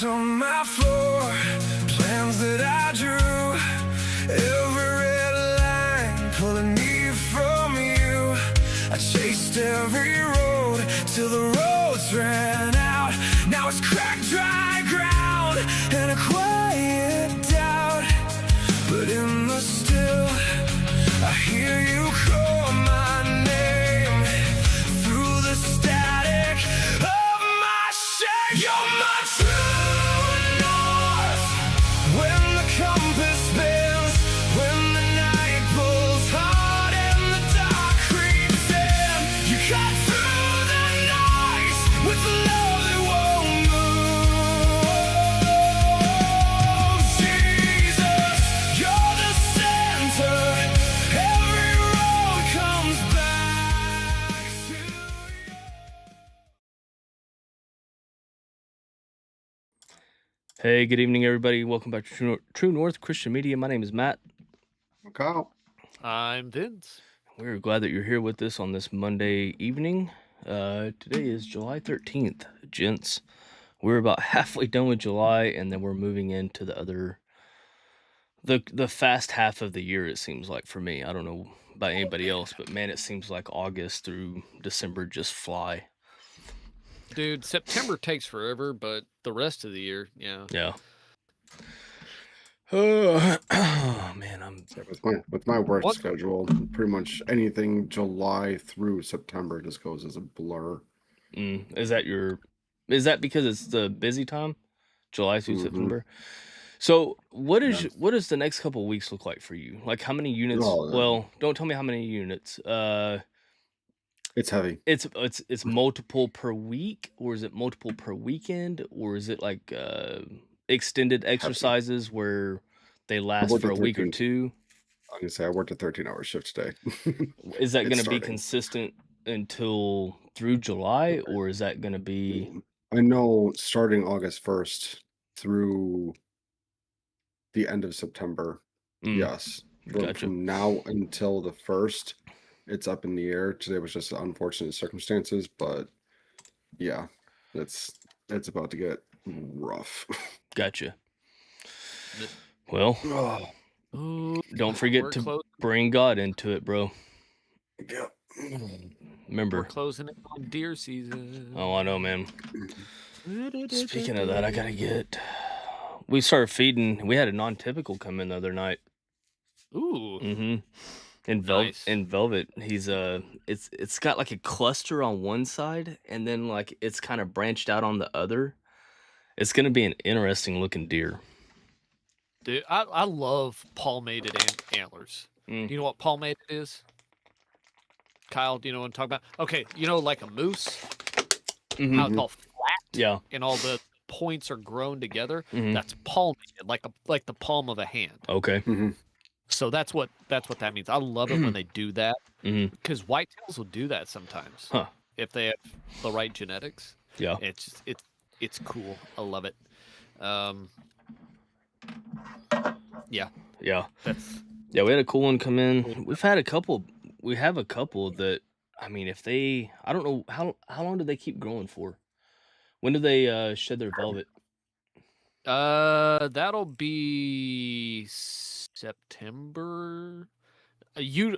Notes on my floor, plans that I drew, every red line pulling me from you. I chased every road till the roads ran out. Now it's cracked dry ground and a quiet doubt. But in the still, I hear you call my name through the static of my shame. You're my true north. When the compass bends, when the night pulls hard and the dark creeps in, you cut through the noise with love that won't move. Jesus, you're the center. Every road comes back to you. Hey, good evening, everybody. Welcome back to True North Christian Media. My name is Matt. Kyle. I'm Vince. We're glad that you're here with us on this Monday evening. Today is July 13th, gents. We're about halfway done with July, and then we're moving into the fast half of the year, it seems like for me. I don't know about anybody else, but man, it seems like August through December just fly. Dude, September takes forever, but the rest of the year, yeah. Yeah. Oh, man, With my work What? schedule, pretty much anything July through September just goes as a blur. Is that because it's the busy time? July through Mhm. September? So what Yeah. does the next couple of weeks look like for you? Like how many units? Oh, Well, don't tell me how many units. It's heavy. It's multiple per week, or is it multiple per weekend, or is it like extended exercises where they last worked for at a week or 13. two? I'm gonna say I worked a 13-hour shift today. Is that It's going to be starting. consistent until through July, or is that going to be I know starting August 1st through the end of September. Yes. Gotcha. From now until the 1st, it's up in the air. Today was just unfortunate circumstances, but yeah, it's about to get rough. Gotcha. Well, Ooh, don't forget we're to clo- bring God into it, bro. Yep. we're Remember. closing in on deer season. Oh, I know, man. Speaking of that, we started feeding. We had a non-typical come in the other night. Ooh, In nice. velvet, he's it's got like a cluster on one side, and then like it's kind of branched out on the other. It's gonna be an interesting looking deer. Dude, I love palmated antlers. Mm. Do you know what palmated is? Kyle, do you know what I'm talking about? Okay, you know, like a moose, how it's all flat Yeah. and all the points are grown together. Mhm. That's palmated, like the palm of a hand. Okay. So that's what that means. I love it when they do that Mhm. because whitetails will do that sometimes Huh. if they have the right genetics. Yeah. It's cool. I love it. Yeah. Yeah. That's Yeah, we had a cool one come in. We have a couple that, I mean, I don't know how long do they keep growing for? When do they shed their velvet? that'll be September.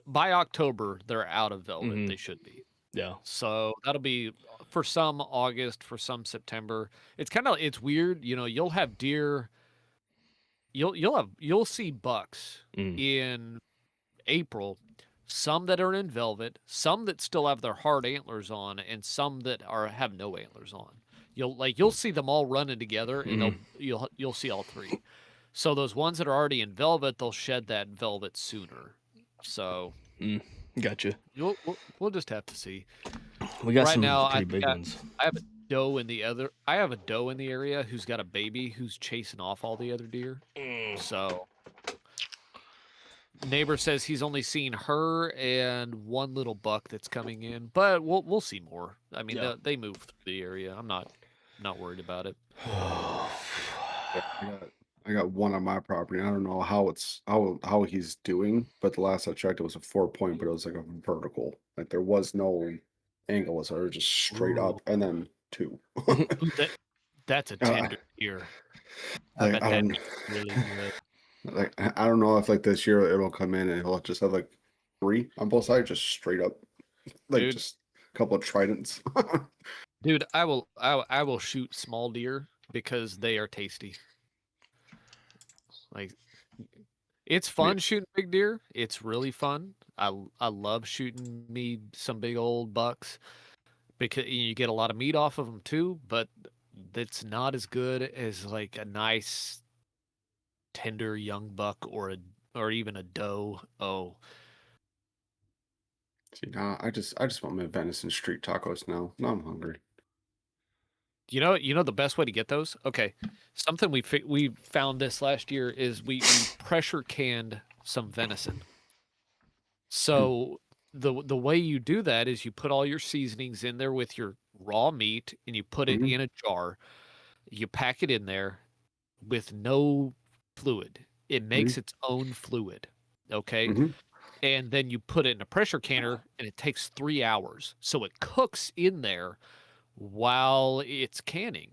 By October they're out of velvet. They should be. Yeah. So that'll be for some August, for some September. It's weird, you know, you'll have deer. You'll see bucks in April, some that are in velvet, some that still have their hard antlers on, and some that have no antlers on. You'll see them all running together, and you'll see all three. So those ones that are already in velvet, they'll shed that velvet sooner. So Gotcha. we'll just have to see. We got Right some now, pretty big ones. I have a doe in the area who's got a baby who's chasing off all the other deer. So neighbor says he's only seen her and one little buck that's coming in, but we'll see more. I mean, Yeah. they move through the area. I'm not worried about it. I got one on my property. I don't know how he's doing, but the last I checked, it was a 4-point, but it was like a vertical. Like there was no angle, so it was just straight up, and then 2. That's a Uh, tender deer. I like bet I that'd don't be really good. like I don't know if like this year it'll come in and it'll just have like 3 on both sides, just straight up, like Dude, just a couple of tridents. dude, I will shoot small deer because they are tasty. Like it's Yeah. fun shooting big deer. It's really fun. I love shooting me some big old bucks because you get a lot of meat off of them too, but it's not as good as like a nice tender young buck or even a doe. Oh, See, now I just want my venison street tacos now. Now I'm hungry. you know the best way to get those? Okay. Something we found this last year is we pressure canned some venison. Mm, So the way you do that is you put all your seasonings in there with your raw meat and you put it mhm, in a jar. You pack it in there with no fluid. It mhm, makes its own fluid. Okay? mhm. And then you put it in a pressure canner and it takes 3 hours. So it cooks in there while it's canning.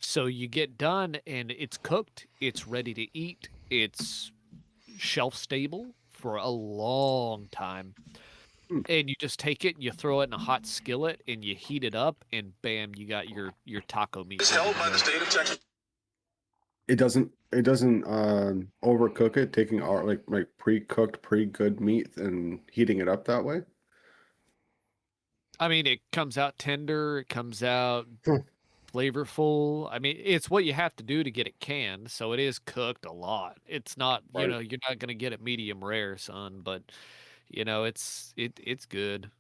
So you get done and it's cooked, it's ready to eat, it's shelf stable for a long time. Mm. And you just take it and you throw it in a hot skillet and you heat it up and bam, you got your taco meat Is ready held to by the go. state of Texas. It doesn't overcook it, taking our like pre-cooked, pre-good meat and heating it up that way. I mean, it comes out tender, it comes out Hmm. flavorful. I mean, it's what you have to do to get it canned, so it is cooked a lot. It's not, Right. you're not gonna get it medium rare, son, but it's good.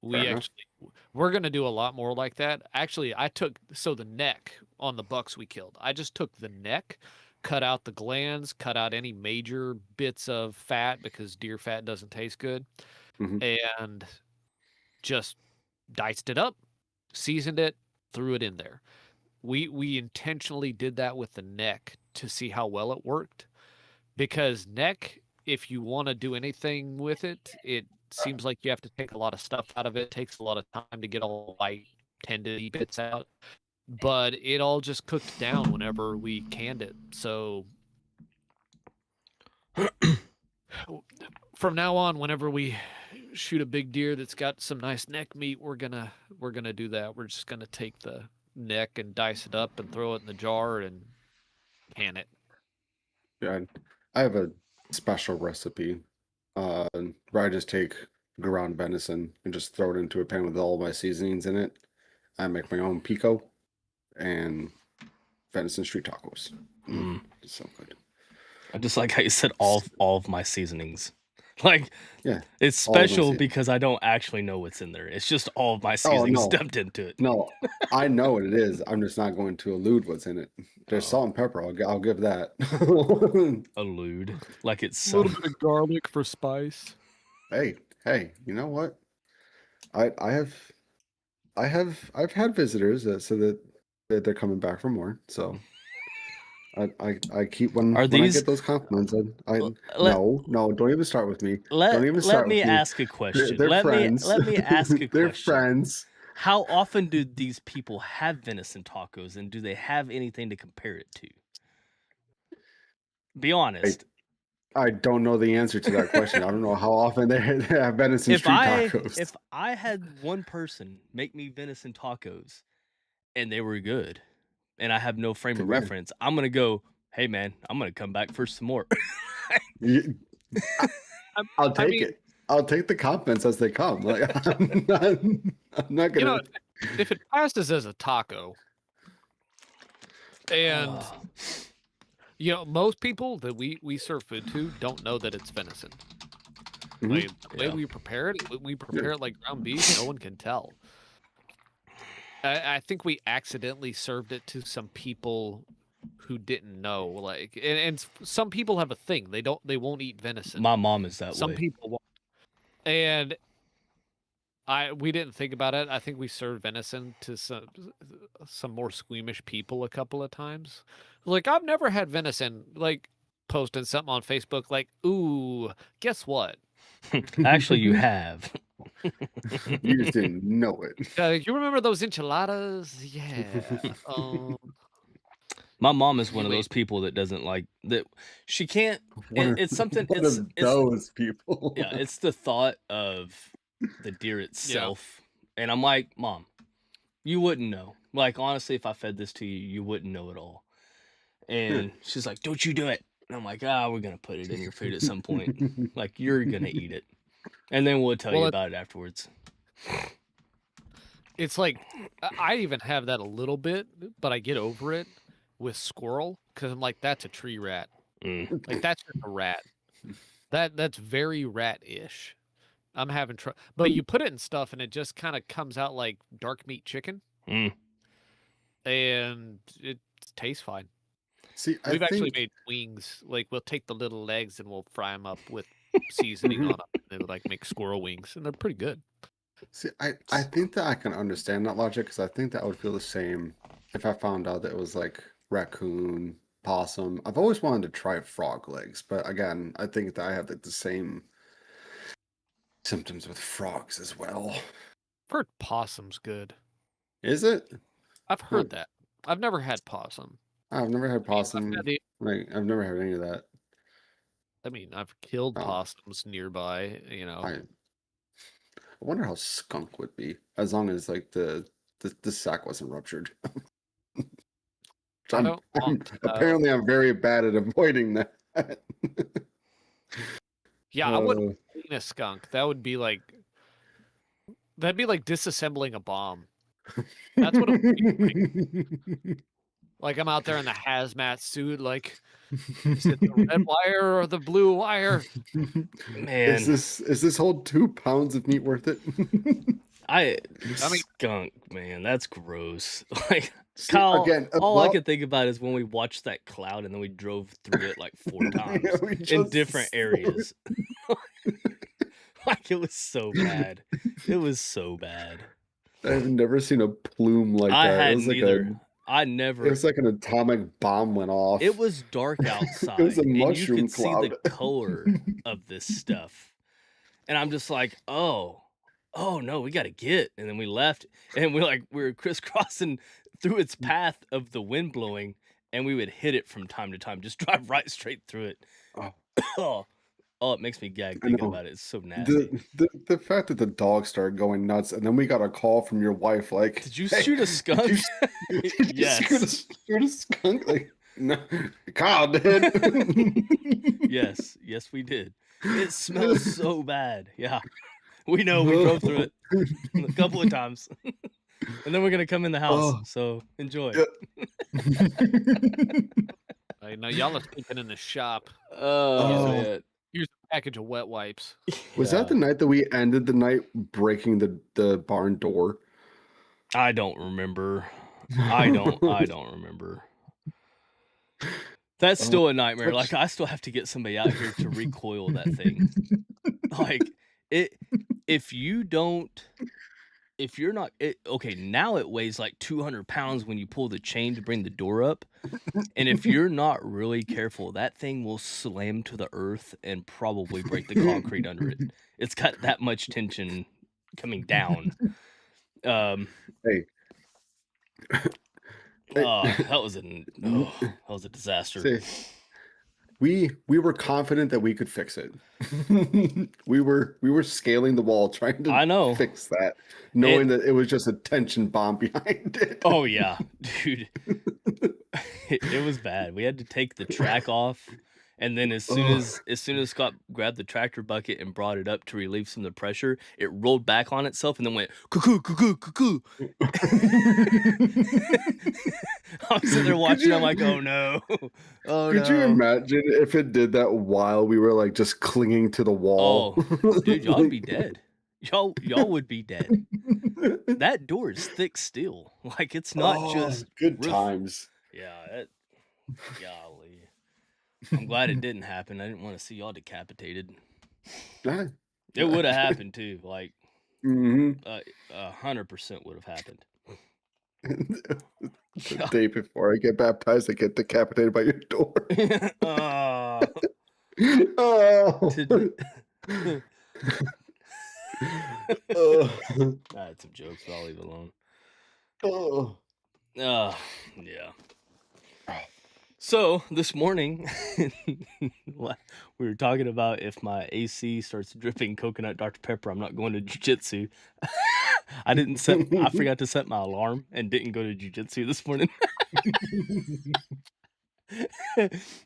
Fair We enough. actually we're gonna do a lot more like that. Actually, I took so the neck on the bucks we killed. I just took the neck, cut out the glands, cut out any major bits of fat because deer fat doesn't taste good, Hmm. and just diced it up, seasoned it, threw it in there. We intentionally did that with the neck to see how well it worked because neck, if you want to do anything with it, it seems like you have to take a lot of stuff out of it. It takes a lot of time to get all white tendony bits out, but it all just cooked down whenever we canned it. So from now on, whenever we shoot a big deer that's got some nice neck meat, we're gonna do that. We're just gonna take the neck and dice it up and throw it in the jar and can it. Yeah, I have a special recipe uh, where I just take ground venison and just throw it into a pan with all my seasonings in it. I make my own pico and venison street tacos. Mm. It's so good. I just like how you said all of my seasonings. Like Yeah, it's all of my special seasonings. because I don't actually know what's in there. It's just all of my Oh seasonings no, dumped into it. no, I know what it is. I'm just not going to allude what's in it. There's Oh, salt and pepper. I'll give that. allude. Like it's A little some bit of garlic for spice. Hey, hey, you know what? I I have I've had visitors that said that they're coming back for more. So I keep Are when I these get those compliments. I let no, don't even start with me. Don't even let start me with me. ask a question. They're friends. Let me ask a They're question. friends. How often do these people have venison tacos and do they have anything to compare it to? Be I honest. I don't know the answer to that question. I don't know how often they have venison street If tacos. I had one person make me venison tacos and they were good and I have no frame of Then yeah, reference, I'm gonna go, hey man, I'm gonna come back for some more. You- I- I, I'll I take mean, it. I'll take the compliments as they come. Like I'm not you know, gonna. if it passes as a taco, and Oh, most people that we serve food to don't know that it's venison. Mhm. Like the way yeah. we prepare it, we Yeah. prepare it like ground beef. No one can tell. I think we accidentally served it to some people who didn't know. Like, some people have a thing. They won't eat venison. My mom is that Some way. people won't. And we didn't think about it. I think we served venison to some more squeamish people a couple of times. Like, I've never had venison. Like, posting something on Facebook, like, "Ooh, guess what? Actually, you have. You just didn't know it. You remember those enchiladas? Yeah. My mom is one You of ate those people that doesn't like that. She can't. One It's something. one of It's those people. yeah. It's the thought of the deer yeah. itself, and I'm like, Mom, you wouldn't know. Like honestly, if I fed this to you, you wouldn't know at all. And she's like, "Don't you do it." And I'm like, we're gonna put it in your food at some point. Like you're gonna eat it, and then we'll tell you Well, about it afterwards. it's like I even have that a little bit, but I get over it with squirrel because I'm like, that's a tree rat. Mm. Like that's just a rat. That's very rat-ish. I'm having trouble, but you put it in stuff and it just kind of comes out like dark meat chicken, Mm. and it tastes fine. See, I We've actually think made wings. Like we'll take the little legs and we'll fry them up with seasoning on them. And it'll like make squirrel wings, and they're pretty good. see, I think that I can understand that logic because I think that I would feel the same if I found out that it was like raccoon, possum. I've always wanted to try frog legs, but again, I think that I have like the same symptoms with frogs as well. I've heard possum's good. Is it? I've heard that. I've never had possum. I've never had I've possum. had the- Like I've never had any of that. I mean, I've killed Oh, possums nearby. I wonder how skunk would be, as long as like the sack wasn't ruptured. I don't want. Apparently, I'm very bad at avoiding that. Yeah, I wouldn't clean a skunk. That'd be like disassembling a bomb. That's what it would be like. Like I'm out there in the hazmat suit, like, is it the red wire or the blue wire? Man, is this whole 2 pounds of meat worth it? I mean- skunk, man, that's gross. Like See, Kyle, again, all I about- could think about is when we watched that cloud and then we drove through it like 4 times Yeah, we in just different saw it. areas. Like it was so bad. It was so bad. I've never seen a plume like I that. It hadn't was like either. I it never. was like an atomic bomb went off. It was dark outside, It was a and you mushroom could see cloud. the color of this stuff. And I'm just like, oh no, we gotta get. And then we left, and we were crisscrossing through its path of the wind blowing, and we would hit it from time to time, just drive right straight through it. Oh. Oh, it makes me gag I thinking know. about it. It's so nasty. The fact that the dog started going nuts, and then we got a call from your wife like, Did you "Hey, shoot a skunk?" did you Yes. shoot a skunk? Like, no, Kyle did. Yes, we did. It smells so bad. Yeah, we know. We drove through it a couple of times, and then we're gonna come in the house. Oh. So enjoy. Yeah. I know y'all are sleeping in the shop. Oh, Oh. man. Here's a package of wet wipes. Was that the night that we ended the night breaking the barn door? I don't remember. I don't remember. That's still a nightmare. Like I still have to get somebody out here to recoil that thing. Like if you're not okay, now it weighs like 200 pounds when you pull the chain to bring the door up. And if you're not really careful, that thing will slam to the earth and probably break the concrete under it. It's got that much tension coming down. Hey. That was a disaster. See, we were confident that we could fix it. we were scaling the wall trying I know. to fix that, knowing that it was just a tension bomb behind it. Oh yeah, dude. It was bad. We had to take the track off, and then as soon as Scott grabbed the tractor bucket and brought it up to relieve some of the pressure, it rolled back on itself and then went cuckoo, cuckoo, cuckoo. I'm sitting there watching. I'm like, oh no. Oh Could you imagine if it did that while we were like just clinging to the wall? Oh, dude, y'all would be dead. Y'all would be dead. That door is thick steel. Like it's not just good roof. times. Yeah, golly. I'm glad it didn't happen. I didn't want to see y'all decapitated. Yeah. It would have happened too. Like Mhm. 100% would have happened. The day before I get baptized, I get decapitated by your door. Oh, Oh. to- Oh, I had some jokes, but I'll leave it alone. oh. Yeah. So this morning, we were talking about if my AC starts dripping coconut Dr. Pepper, I'm not going to jujitsu. I forgot to set my alarm and didn't go to jujitsu this morning.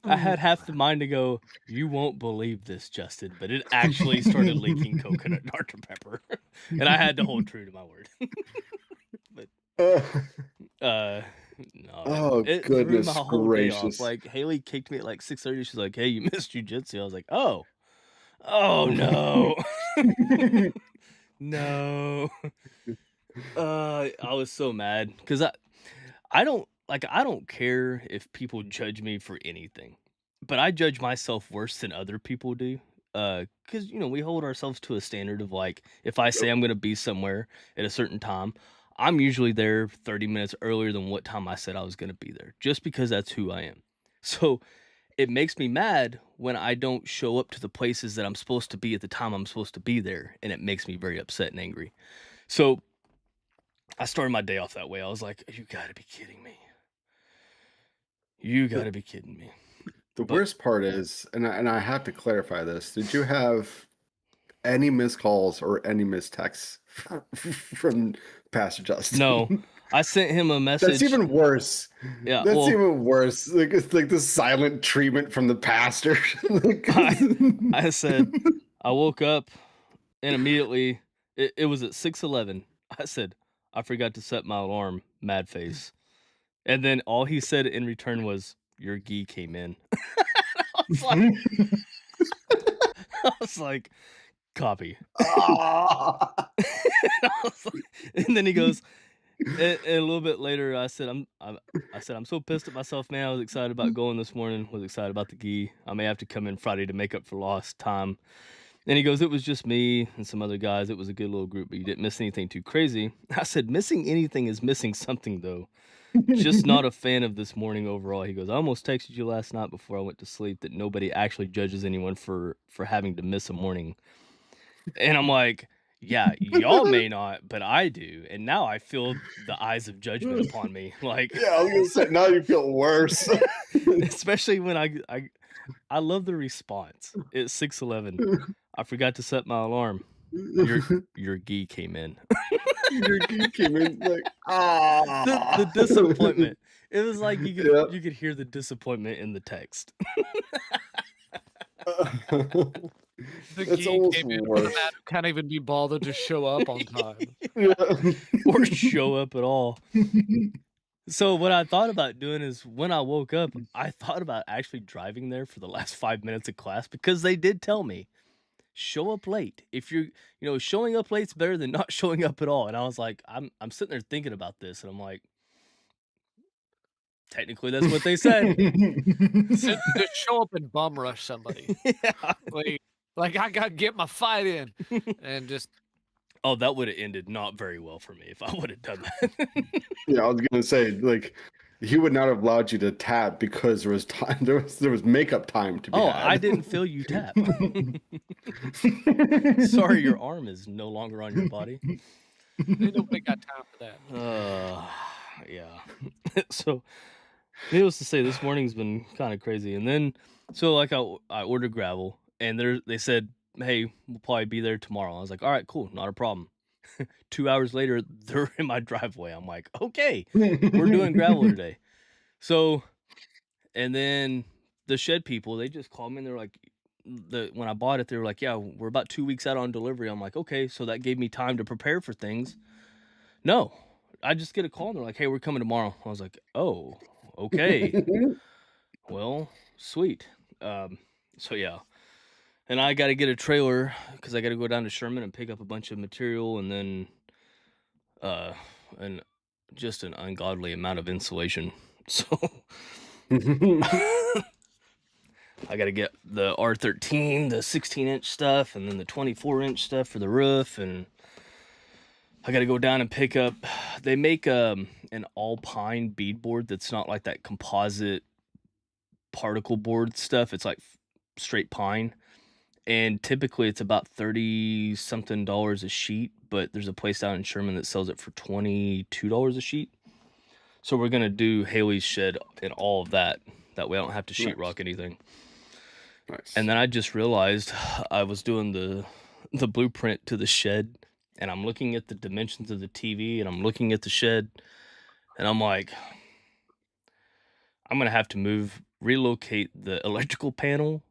I had half the mind to go, you won't believe this, Justin, but it actually started leaking coconut Dr. Pepper. And I had to hold true to my word. But no, Oh, it threw my goodness whole day off. gracious. Like Haley kicked me at like 6:30. She's like, "Hey, you missed jujitsu." I was like, "Oh no, no." I was so mad because I don't care if people judge me for anything, but I judge myself worse than other people do. Because we hold ourselves to a standard of like, if I say Yep. I'm gonna be somewhere at a certain time, I'm usually there 30 minutes earlier than what time I said I was gonna be there, just because that's who I am. So it makes me mad when I don't show up to the places that I'm supposed to be at the time I'm supposed to be there, and it makes me very upset and angry. So I started my day off that way. I was like, "You gotta be kidding me! You The, gotta be kidding me!" the But worst part is, and I have to clarify this, did you have any missed calls or any missed texts from Pastor no, Justin? I sent him a That's message. even worse. Yeah, That's well, even worse. Like it's like the silent treatment from the pastor. Like, I said I woke up and immediately it was at 6:11. I said I forgot to set my alarm. Mad face, and then all he said in return was, "Your gi came in." I was like, I was like, copy. ah. And then he goes, and a little bit later, I said, I'm so pissed at myself, man. I was excited about going this morning. Was excited about the gi. I may have to come in Friday to make up for lost time. And he goes, it was just me and some other guys. It was a good little group, but you didn't miss anything too crazy. I said, missing anything is missing something, though. Just not a fan of this morning overall. He goes, I almost texted you last night before I went to sleep that nobody actually judges anyone for having to miss a morning. And I'm like, yeah, y'all may not, but I do. And now I feel the eyes of judgment upon me. Like, Yeah, I was gonna say now you feel worse. especially when I love the response. It's 6:11. I forgot to set my alarm. Your gi came in. Your geek came in like The disappointment. It was like Yeah. you could hear the disappointment in the text. The That's geek almost came in worse. can't even be bothered to show up on time. Yeah. Or show up at all. So what I thought about doing is when I woke up, I thought about actually driving there for the last 5 minutes of class because they did tell me show up late. If showing up late's better than not showing up at all. And I was like, I'm sitting there thinking about this, and I'm like, technically that's what they said. Just show up and bum rush somebody. Yeah. Like I gotta get my fight in, and just Oh, that would have ended not very well for me if I would have done that. Yeah, I was gonna say, like, he would not have allowed you to tap because there was time. There was makeup time to be Oh, had. I didn't feel you tap. Sorry, your arm is no longer on your body. ain't nobody got time for that. Yeah. So, needless to say, this morning's been kind of crazy. And then, so like I ordered gravel, and they said, "Hey, we'll probably be there tomorrow." I was like, "All right, cool, not a problem." 2 hours later, they're in my driveway. I'm like, "Okay, we're doing gravel today." So, and then the shed people, they just called me and they're like, when I bought it, they were like, "Yeah, we're about 2 weeks out on delivery." I'm like, "Okay," so that gave me time to prepare for things. No, I just get a call and they're like, "Hey, we're coming tomorrow." I was like, "Oh, okay, well, sweet." Um, so yeah, and I got to get a trailer because I got to go down to Sherman and pick up a bunch of material, and then uh, and just an ungodly amount of insulation. So I got to get the R13, the 16-inch stuff, and then the 24-inch stuff for the roof, and I got to go down and pick up. They make an all pine beadboard that's not like that composite particle board stuff. It's like straight pine, and typically it's about 30 something dollars a sheet, but there's a place down in Sherman that sells it for $22 a sheet. So we're gonna do Haley's shed and all of that. That way I don't have to Nice. sheetrock anything. Nice. And then I just realized I was doing the blueprint to the shed, and I'm looking at the dimensions of the TV, and I'm looking at the shed, and I'm like, I'm gonna have to relocate the electrical panel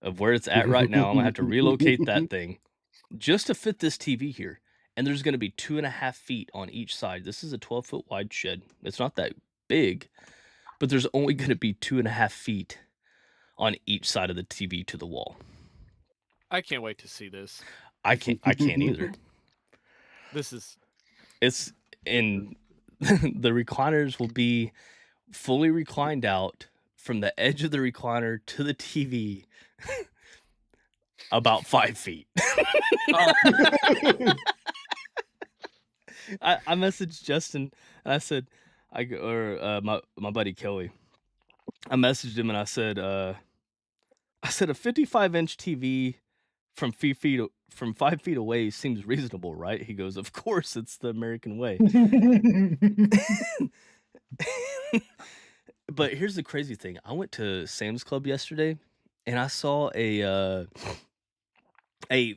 of where it's at right now. I'm gonna have to relocate that thing just to fit this TV here. And there's gonna be 2.5 feet on each side. This is a 12-foot wide shed. It's not that big, but there's only gonna be 2.5 feet on each side of the TV to the wall. I can't wait to see this. I can't either. It's in the recliners will be fully reclined out from the edge of the recliner to the TV about 5 feet. I messaged Justin and I said, my buddy Kelly. I messaged him and I said a 55-inch TV from 5 feet away seems reasonable, right? He goes, of course, it's the American way. But here's the crazy thing. I went to Sam's Club yesterday and I saw a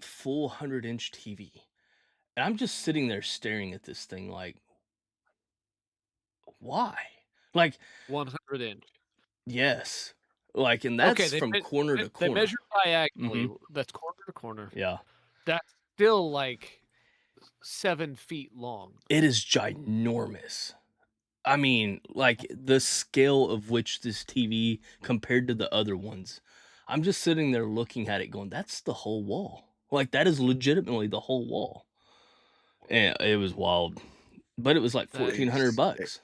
full 100-inch TV. And I'm just sitting there staring at this thing like, why? Like 100 inch. Yes. Like, and that's from corner to They corner. measure diagonally. That's corner to corner. Yeah. That's still like 7 feet long. It is ginormous. I mean, like the scale of which this TV compared to the other ones. I'm just sitting there looking at it going, that's the whole wall. Like that is legitimately the whole wall. And it was wild. But it was like $1,400.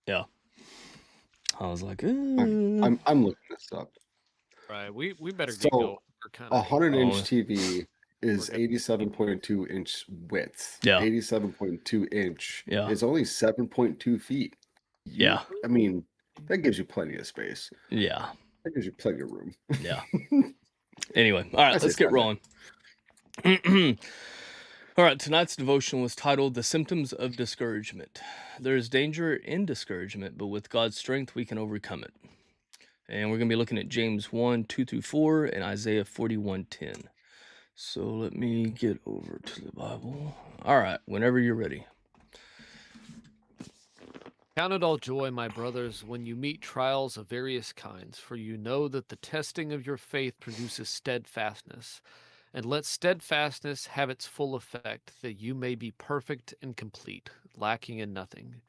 Yeah. I was like, I'm looking this up. Right. We better So, go. A 100-inch Oh. TV is We're good. 87.2 inch width. Yeah. 87.2 inch Yeah. is only 7.2 feet. Yeah. I mean, that gives you plenty of space. Yeah. That gives you plenty of room. Yeah. Anyway, all right, I say let's get send it. rolling. All right, tonight's devotion was titled The Symptoms of Discouragement. There is danger in discouragement, but with God's strength, we can overcome it. And we're going to be looking at James 1:2-4 and Isaiah 41:10. So let me get over to the Bible. All right, whenever you're ready. Count it all joy, my brothers, when you meet trials of various kinds, for you know that the testing of your faith produces steadfastness. And let steadfastness have its full effect, that you may be perfect and complete, lacking in nothing.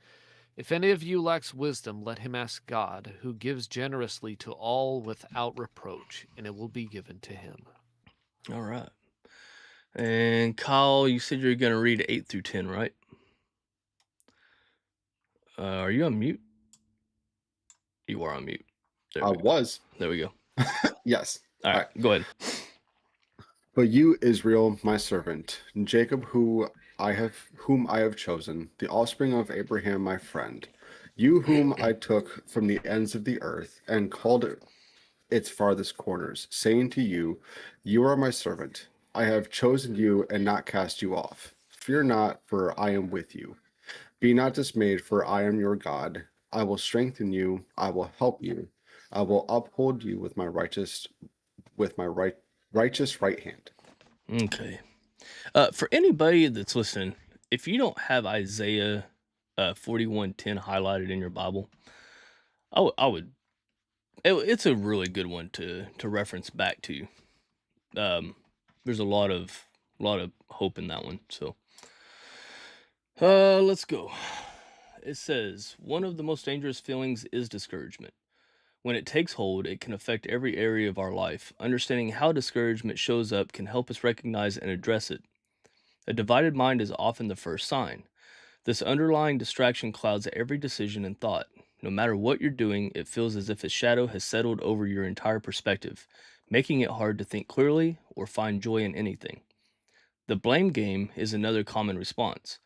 If any of you lacks wisdom, let him ask God, who gives generously to all without reproach, and it will be given to him. All right. And Kyle, you said you're going to read 8-10, right? Are you on mute? You are on mute. I was. There we go. Yes. All right, go ahead. But you, Israel, my servant, and Jacob, whom I have chosen, the offspring of Abraham, my friend, you whom I took from the ends of the earth and called it its farthest corners, saying to you, you are my servant. I have chosen you and not cast you off. Fear not, for I am with you. Be not dismayed, for I am your God. I will strengthen you. I will help you. I will uphold you with my righteous right hand. Okay. For anybody that's listening, if you don't have Isaiah 41:10 highlighted in your Bible, I would. It's a really good one to reference back to. There's a lot of hope in that one. So, let's go. It says one of the most dangerous feelings is discouragement. When it takes hold, it can affect every area of our life. Understanding how discouragement shows up can help us recognize and address it. A divided mind is often the first sign. This underlying distraction clouds every decision and thought. No matter what you're doing, it feels as if a shadow has settled over your entire perspective, making it hard to think clearly or find joy in anything. The blame game is another common response.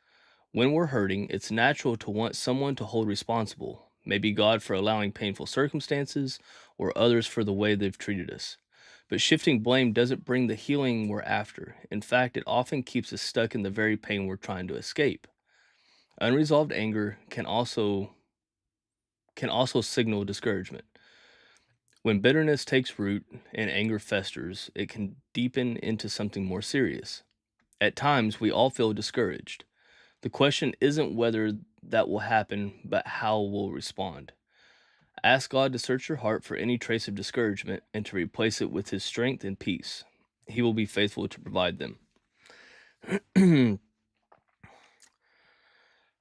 When we're hurting, it's natural to want someone to hold responsible. Maybe God for allowing painful circumstances, or others for the way they've treated us. But shifting blame doesn't bring the healing we're after. In fact, it often keeps us stuck in the very pain we're trying to escape. Unresolved anger can also signal discouragement. When bitterness takes root and anger festers, it can deepen into something more serious. At times, we all feel discouraged. The question isn't whether that will happen, but how we'll respond. Ask God to search your heart for any trace of discouragement and to replace it with His strength and peace. He will be faithful to provide them.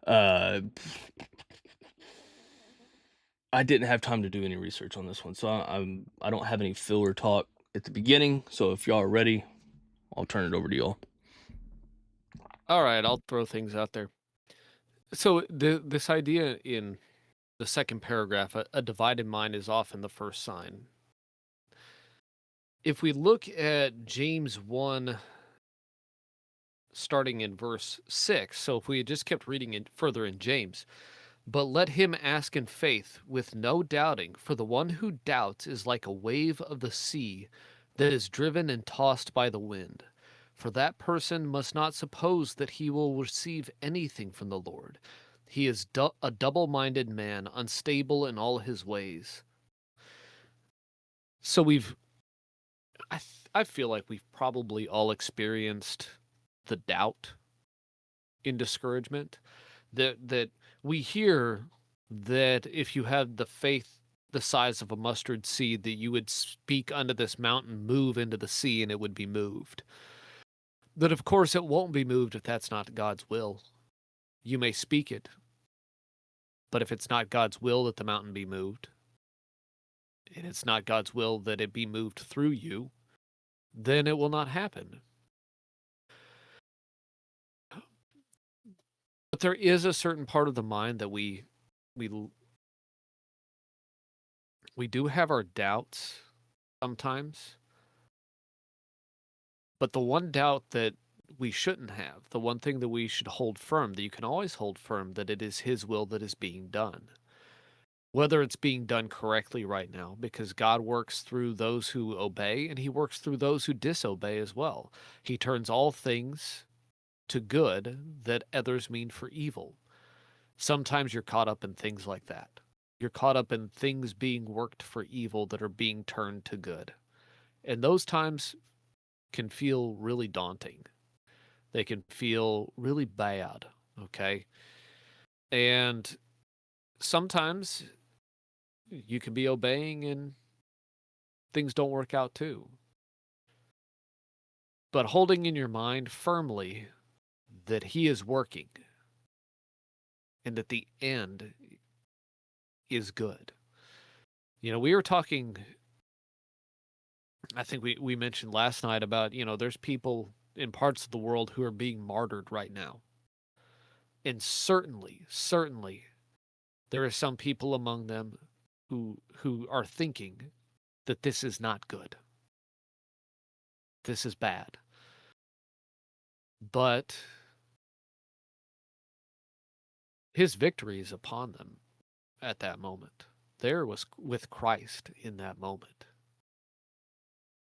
uh, I didn't have time to do any research on this one, so I don't have any filler talk at the beginning. So if y'all are ready, I'll turn it over to y'all. All right, I'll throw things out there. So this idea in the second paragraph, a divided mind is often the first sign. If we look at James 1, starting in verse 6, so if we had just kept reading it further in James, but let him ask in faith with no doubting, for the one who doubts is like a wave of the sea that is driven and tossed by the wind. For that person must not suppose that he will receive anything from the Lord. He is a double-minded man, unstable in all his ways. So I feel like we've probably all experienced the doubt in discouragement. That we hear that if you had the faith the size of a mustard seed, that you would speak unto this mountain, move into the sea, and it would be moved. That of course it won't be moved if that's not God's will. You may speak it, but if it's not God's will that the mountain be moved, and it's not God's will that it be moved through you, then it will not happen. But there is a certain part of the mind that we do have our doubts sometimes. But the one doubt that we shouldn't have, the one thing that we should hold firm, that you can always hold firm, that it is His will that is being done. Whether it's being done correctly right now, because God works through those who obey, and He works through those who disobey as well. He turns all things to good that others mean for evil. Sometimes you're caught up in things like that. You're caught up in things being worked for evil that are being turned to good. And those times can feel really daunting. They can feel really bad, okay? And sometimes you can be obeying and things don't work out too. But holding in your mind firmly that He is working and that the end is good. You know, we were talking, I think we mentioned last night about, there's people in parts of the world who are being martyred right now. And certainly, there are some people among them who are thinking that this is not good. This is bad. But His victory is upon them at that moment. There was with Christ in that moment.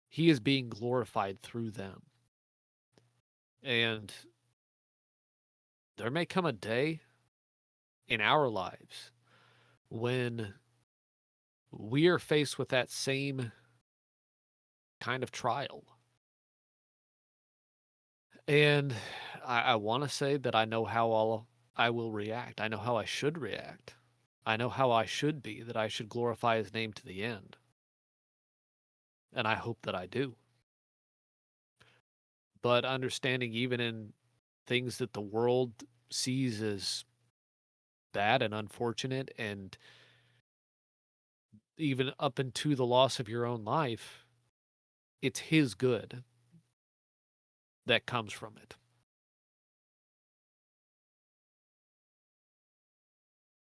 He is being glorified through them. And there may come a day in our lives when we are faced with that same kind of trial. And I want to say that I know how I will react. I know how I should react. I know how I should be, that I should glorify His name to the end. And I hope that I do. But understanding even in things that the world sees as bad and unfortunate, and even up into the loss of your own life, it's His good that comes from it.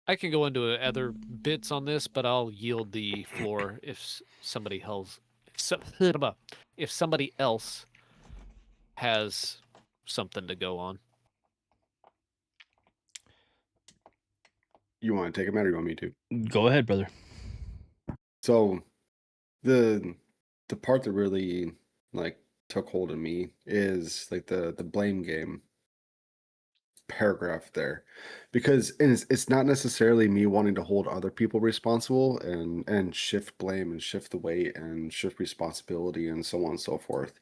I can go into other bits on this, but I'll yield the floor if somebody else has something to go on. You want to take a minute or you want me to? Go ahead, brother. So the the part that really like took hold of me is like the blame game paragraph there, because it's not necessarily me wanting to hold other people responsible and shift blame and shift the weight and shift responsibility and so on and so forth.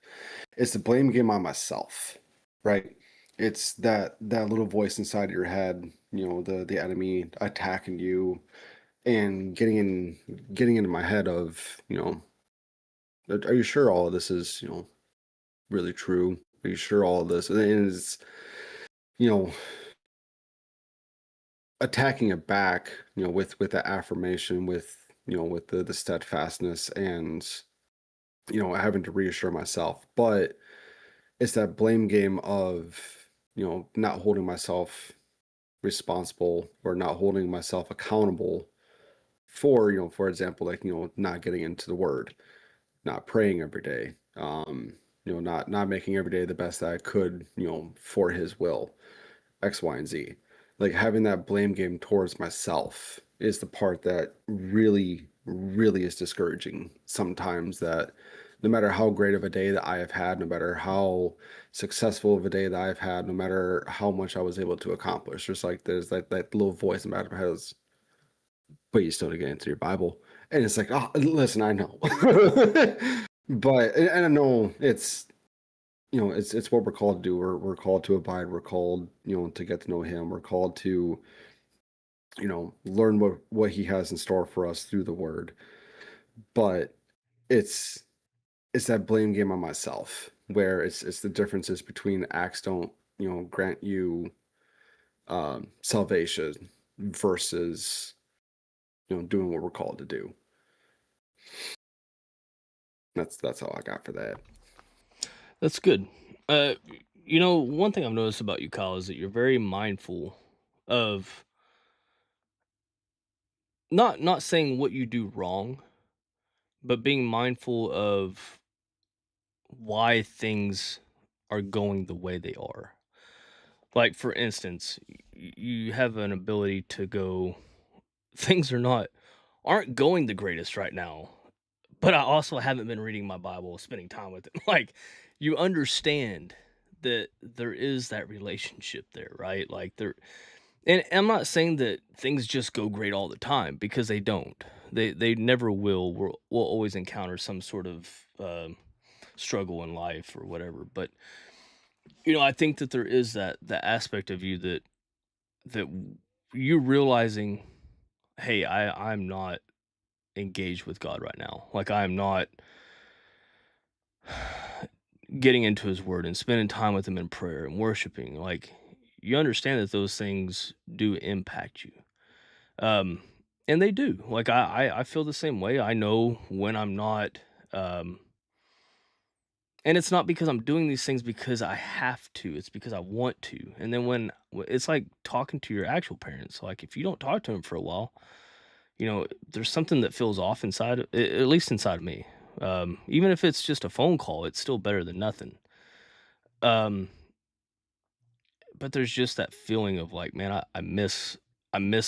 It's the blame game on myself, right? It's that little voice inside your head, the enemy attacking you and getting into my head of, are you sure all of this is, really true? Are you sure all of this? And it's, you know, attacking it back, with that affirmation, with the steadfastness and, having to reassure myself. But it's that blame game of, not holding myself responsible or not holding myself accountable for, for example, like, not getting into the word, not praying every day, not making every day the best that I could, for his will, X, Y, and Z. Like having that blame game towards myself is the part that really, really is discouraging sometimes. That no matter how great of a day that I have had, no matter how successful of a day that I've had, no matter how much I was able to accomplish, there's that little voice in my head has, but you still to get into your Bible. And it's like, oh, listen, I know. But and I know it's what we're called to do. We're called to abide. We're called, to get to know him. We're called to, learn what he has in store for us through the word. But it's that blame game on myself, where it's the differences between acts don't, grant you salvation versus, doing what we're called to do. That's all I got for that. That's good. One thing I've noticed about you, Kyle, is that you're very mindful of not saying what you do wrong, but being mindful of why things are going the way they are. Like for instance, you have an ability to go, things aren't going the greatest right now, but I also haven't been reading my Bible, spending time with it. Like you understand that there is that relationship there, right? Like and I'm not saying that things just go great all the time, because they don't. They never will. We'll always encounter some sort of struggle in life or whatever. But I think that there is that aspect of you that you realizing, hey, I'm not engaged with God right now. Like I'm not getting into his word and spending time with him in prayer and worshiping. Like you understand that those things do impact you. Um and they do. Like I feel the same way. I know when I'm not and it's not because I'm doing these things because I have to. It's because I want to. And then it's like talking to your actual parents. Like if you don't talk to them for a while, there's something that feels off inside, at least inside of me. Even if it's just a phone call, it's still better than nothing. Um, but there's just that feeling of like, man, I miss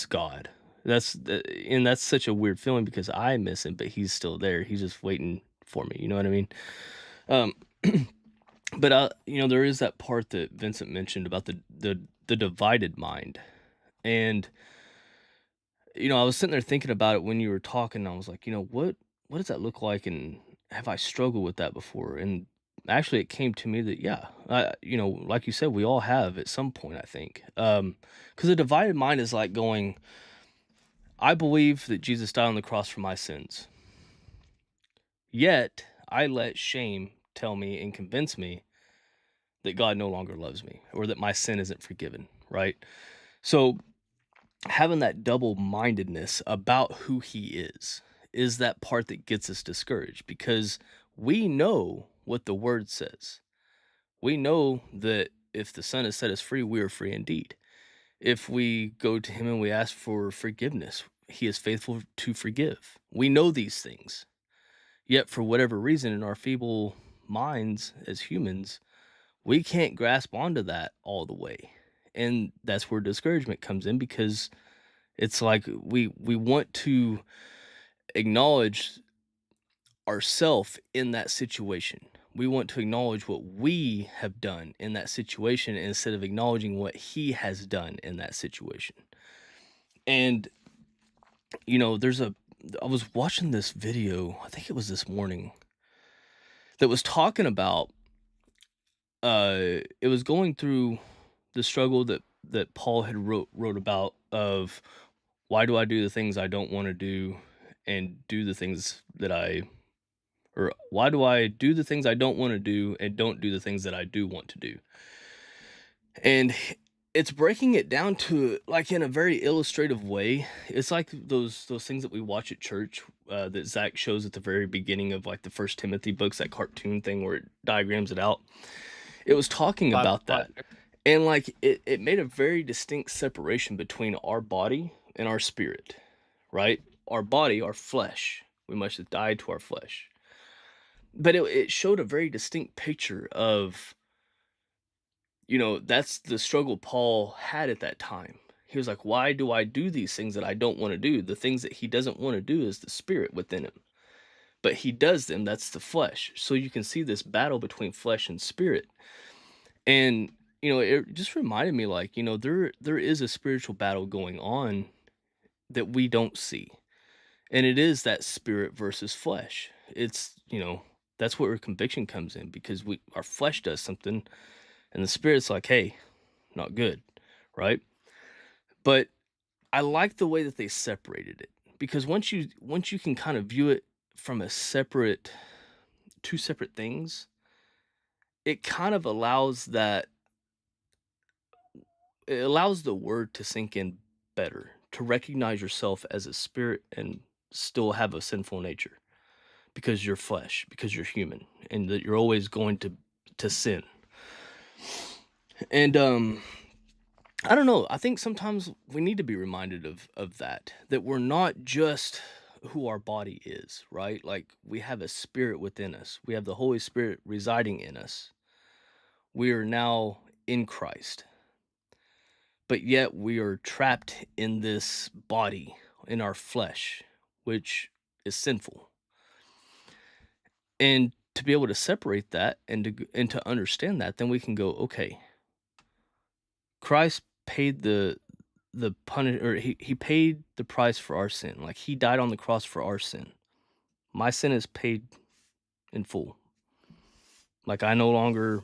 God. And that's such a weird feeling because I miss him, but he's still there. He's just waiting for me. You know what I mean? Um, but there is that part that Vincent mentioned about the divided mind, and I was sitting there thinking about it when you were talking. And I was like, what does that look like, and have I struggled with that before? And actually, it came to me that yeah, like you said, we all have at some point. I think, because a divided mind is like going, I believe that Jesus died on the cross for my sins, yet I let shame tell me and convince me that God no longer loves me or that my sin isn't forgiven, right? So having that double-mindedness about who he is that part that gets us discouraged, because we know what the word says. We know that if the Son has set us free, we are free indeed. If we go to him and we ask for forgiveness, he is faithful to forgive. We know these things. Yet for whatever reason, in our feeble minds as humans, we can't grasp onto that all the way. And that's where discouragement comes in, because it's like we want to acknowledge ourself in that situation. We want to acknowledge what we have done in that situation instead of acknowledging what he has done in that situation. And, I was watching this video, I think it was this morning, that was talking about, it was going through the struggle that Paul had wrote about of why do I do the things I don't want to do and do the things or why do I do the things I don't want to do and don't do the things that I do want to do? And it's breaking it down to like in a very illustrative way. It's like those things that we watch at church that Zach shows at the very beginning of like the First Timothy books, that cartoon thing where it diagrams it out. It was talking about that. And like it made a very distinct separation between our body and our spirit, right? Our body, our flesh, we must have died to our flesh. But it showed a very distinct picture of, that's the struggle Paul had at that time. He was like, why do I do these things that I don't want to do? The things that he doesn't want to do is the spirit within him. But he does them, that's the flesh. So you can see this battle between flesh and spirit. And, it just reminded me like, there is a spiritual battle going on that we don't see. And it is that spirit versus flesh. It's, that's where conviction comes in, because our flesh does something and the spirit's like, hey, not good, right? But I like the way that they separated it, because once you can kind of view it from two separate things, it kind of allows the word to sink in better, to recognize yourself as a spirit and still have a sinful nature, because you're flesh, because you're human, and that you're always going to sin. And I don't know, I think sometimes we need to be reminded of that we're not just who our body is, right? Like, we have a spirit within us. We have the Holy Spirit residing in us. We are now in Christ. But yet we are trapped in this body, in our flesh, which is sinful. And to be able to separate that and to understand that, then we can go, okay, Christ paid the punish, or he paid the price for our sin. Like, he died on the cross for our sin. My sin is paid in full. Like, I no longer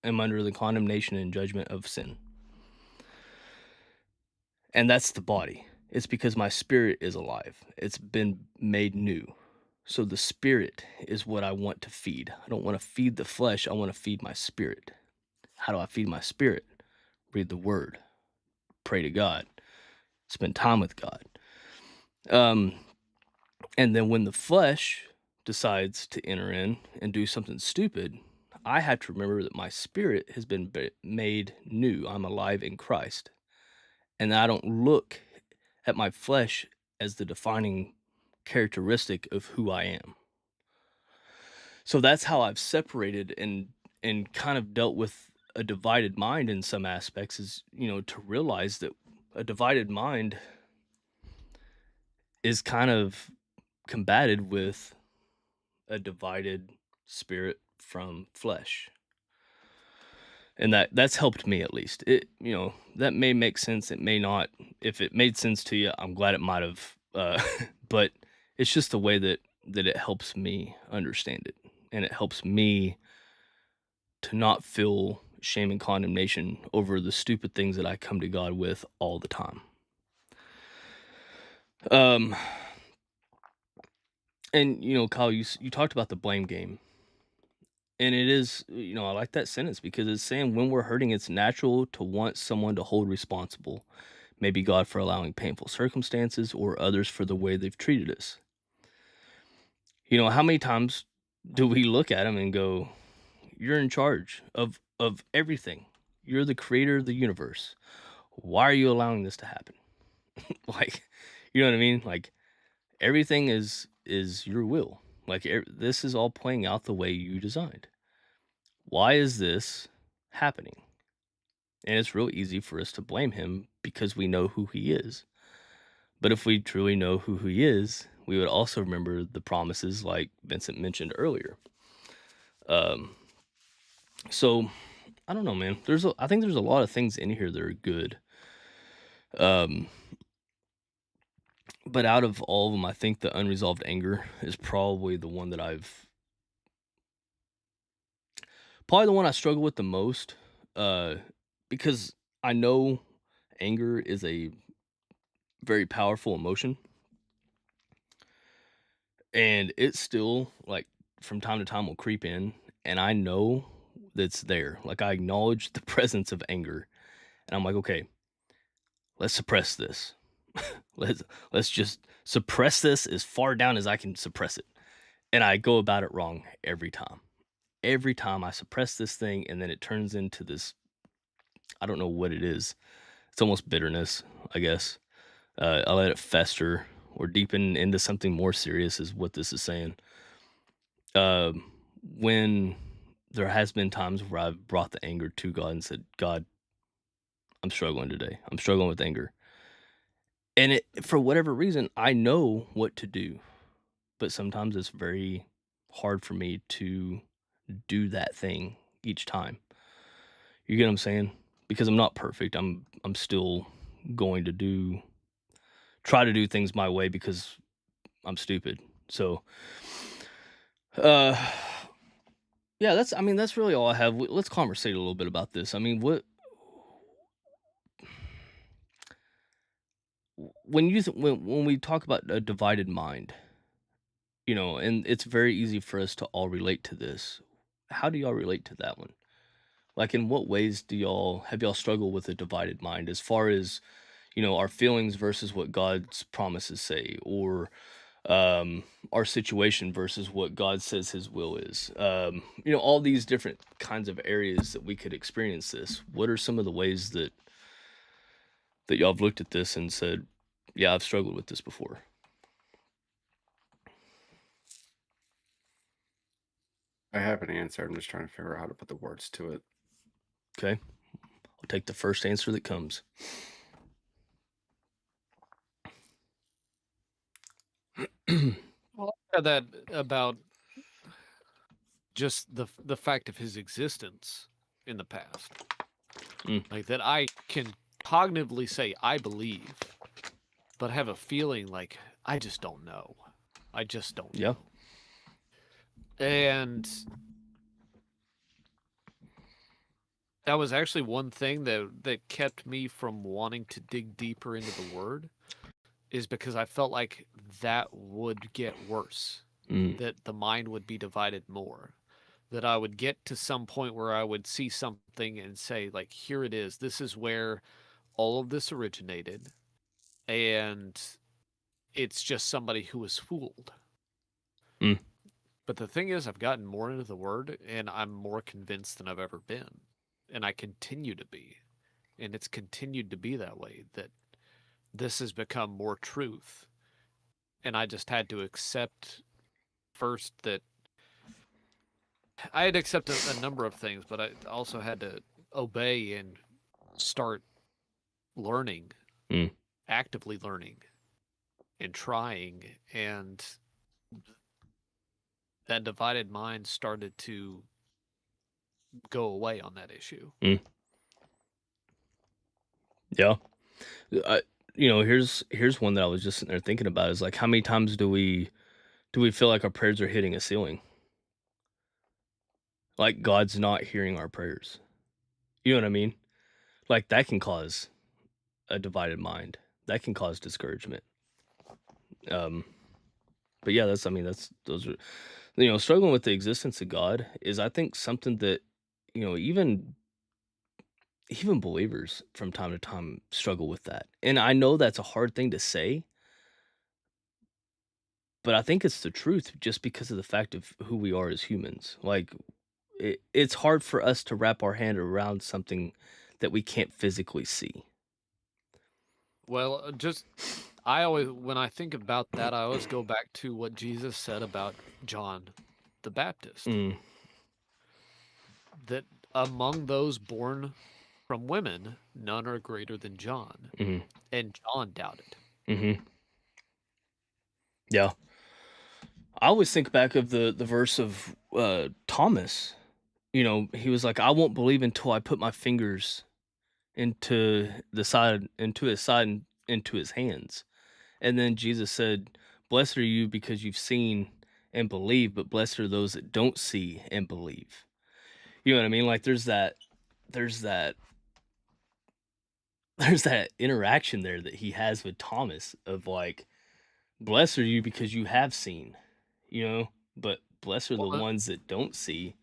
am under the condemnation and judgment of sin. And that's the body. It's because my spirit is alive. It's been made new. So the spirit is what I want to feed. I don't want to feed the flesh. I want to feed my spirit. How do I feed my spirit? Read the word. Pray to God. Spend time with God. And then when the flesh decides to enter in and do something stupid, I have to remember that my spirit has been made new. I'm alive in Christ. And I don't look at my flesh as the defining characteristic of who I am. So that's how I've separated and kind of dealt with a divided mind in some aspects, is, to realize that a divided mind is kind of combated with a divided spirit from flesh. And that's helped me, at least. It, that may make sense. It may not. If it made sense to you, I'm glad it might have. But it's just the way that it helps me understand it. And it helps me to not feel shame and condemnation over the stupid things that I come to God with all the time. And, Kyle, you talked about the blame game. And it is, I like that sentence, because it's saying when we're hurting, it's natural to want someone to hold responsible. Maybe God for allowing painful circumstances, or others for the way they've treated us. How many times do we look at him and go, you're in charge of everything. You're the creator of the universe. Why are you allowing this to happen? Like, you know what I mean? Like, everything is your will. Like, this is all playing out the way you designed. Why is this happening? And it's real easy for us to blame him because we know who he is. But if we truly know who he is, we would also remember the promises like Vincent mentioned earlier. Um, so I don't know, man. I think there's a lot of things in here that are good. Um, but out of all of them, I think the unresolved anger is probably the one that probably the one I struggle with the most. Uh, because I know anger is a very powerful emotion, and it still like from time to time will creep in, and I know that's there. Like I acknowledge the presence of anger, and I'm like, okay, let's suppress this. let's let's just suppress this as far down as I can suppress it. And I go about it wrong every time. Every time I suppress this thing, and then it turns into this, I don't know what it is. It's almost bitterness, I guess. I let it fester or deepen into something more serious, is what this is saying. Um, when there has been times where I've brought the anger to God and said, God, I'm struggling today. I'm struggling with anger. And it, for whatever reason, I know what to do, but sometimes it's very hard for me to do that thing each time. You get what I'm saying? Because I'm not perfect. I'm still going to try to do things my way because I'm stupid. So uh yeah, that's really all I have. Let's conversate a little bit about this. I mean, when we talk about a divided mind, and it's very easy for us to all relate to this. How do y'all relate to that one? Like, in what ways have y'all struggled with a divided mind as far as, our feelings versus what God's promises say, or our situation versus what God says his will is? All these different kinds of areas that we could experience this. What are some of the ways that y'all have looked at this and said, yeah, I've struggled with this before? I have an answer. I'm just trying to figure out how to put the words to it. Okay. I'll take the first answer that comes. Well, I said that about just the fact of his existence in the past. Like that I can cognitively say I believe, but have a feeling like I just don't know. I just don't Yeah. know. And that was actually one thing that kept me from wanting to dig deeper into the word, is because I felt like that would get worse, that the mind would be divided more, that I would get to some point where I would see something and say, like, here it is. This is where all of this originated, and it's just somebody who was fooled. But the thing is, I've gotten more into the word, and I'm more convinced than I've ever been. And I continue to be. And it's continued to be that way, that this has become more truth. And I just had to accept first that I had to accept a number of things, but I also had to obey and start learning, actively learning and trying. And that divided mind started to go away on that issue. Yeah. Here's one that I was just sitting there thinking about, is like, how many times do we feel like our prayers are hitting a ceiling? Like God's not hearing our prayers. You know what I mean? Like that can cause a divided mind. That can cause discouragement. But yeah, those are, struggling with the existence of God is, I think, something that, even believers from time to time struggle with that. And I know that's a hard thing to say, but I think it's the truth, just because of the fact of who we are as humans. Like, it's hard for us to wrap our hand around something that we can't physically see. Well, I always, when I think about that, I always go back to what Jesus said about John the Baptist. That among those born from women, none are greater than John. And John doubted. Yeah. I always think back of the verse of Thomas. You know, he was like, I won't believe until I put my fingers into his side, and into his hands. And then Jesus said, blessed are you because you've seen and believe, but blessed are those that don't see and believe. You know what I mean? Like there's that there's that interaction there that he has with Thomas of like, blessed are you because you have seen, you know, but blessed are the Well, ones that don't see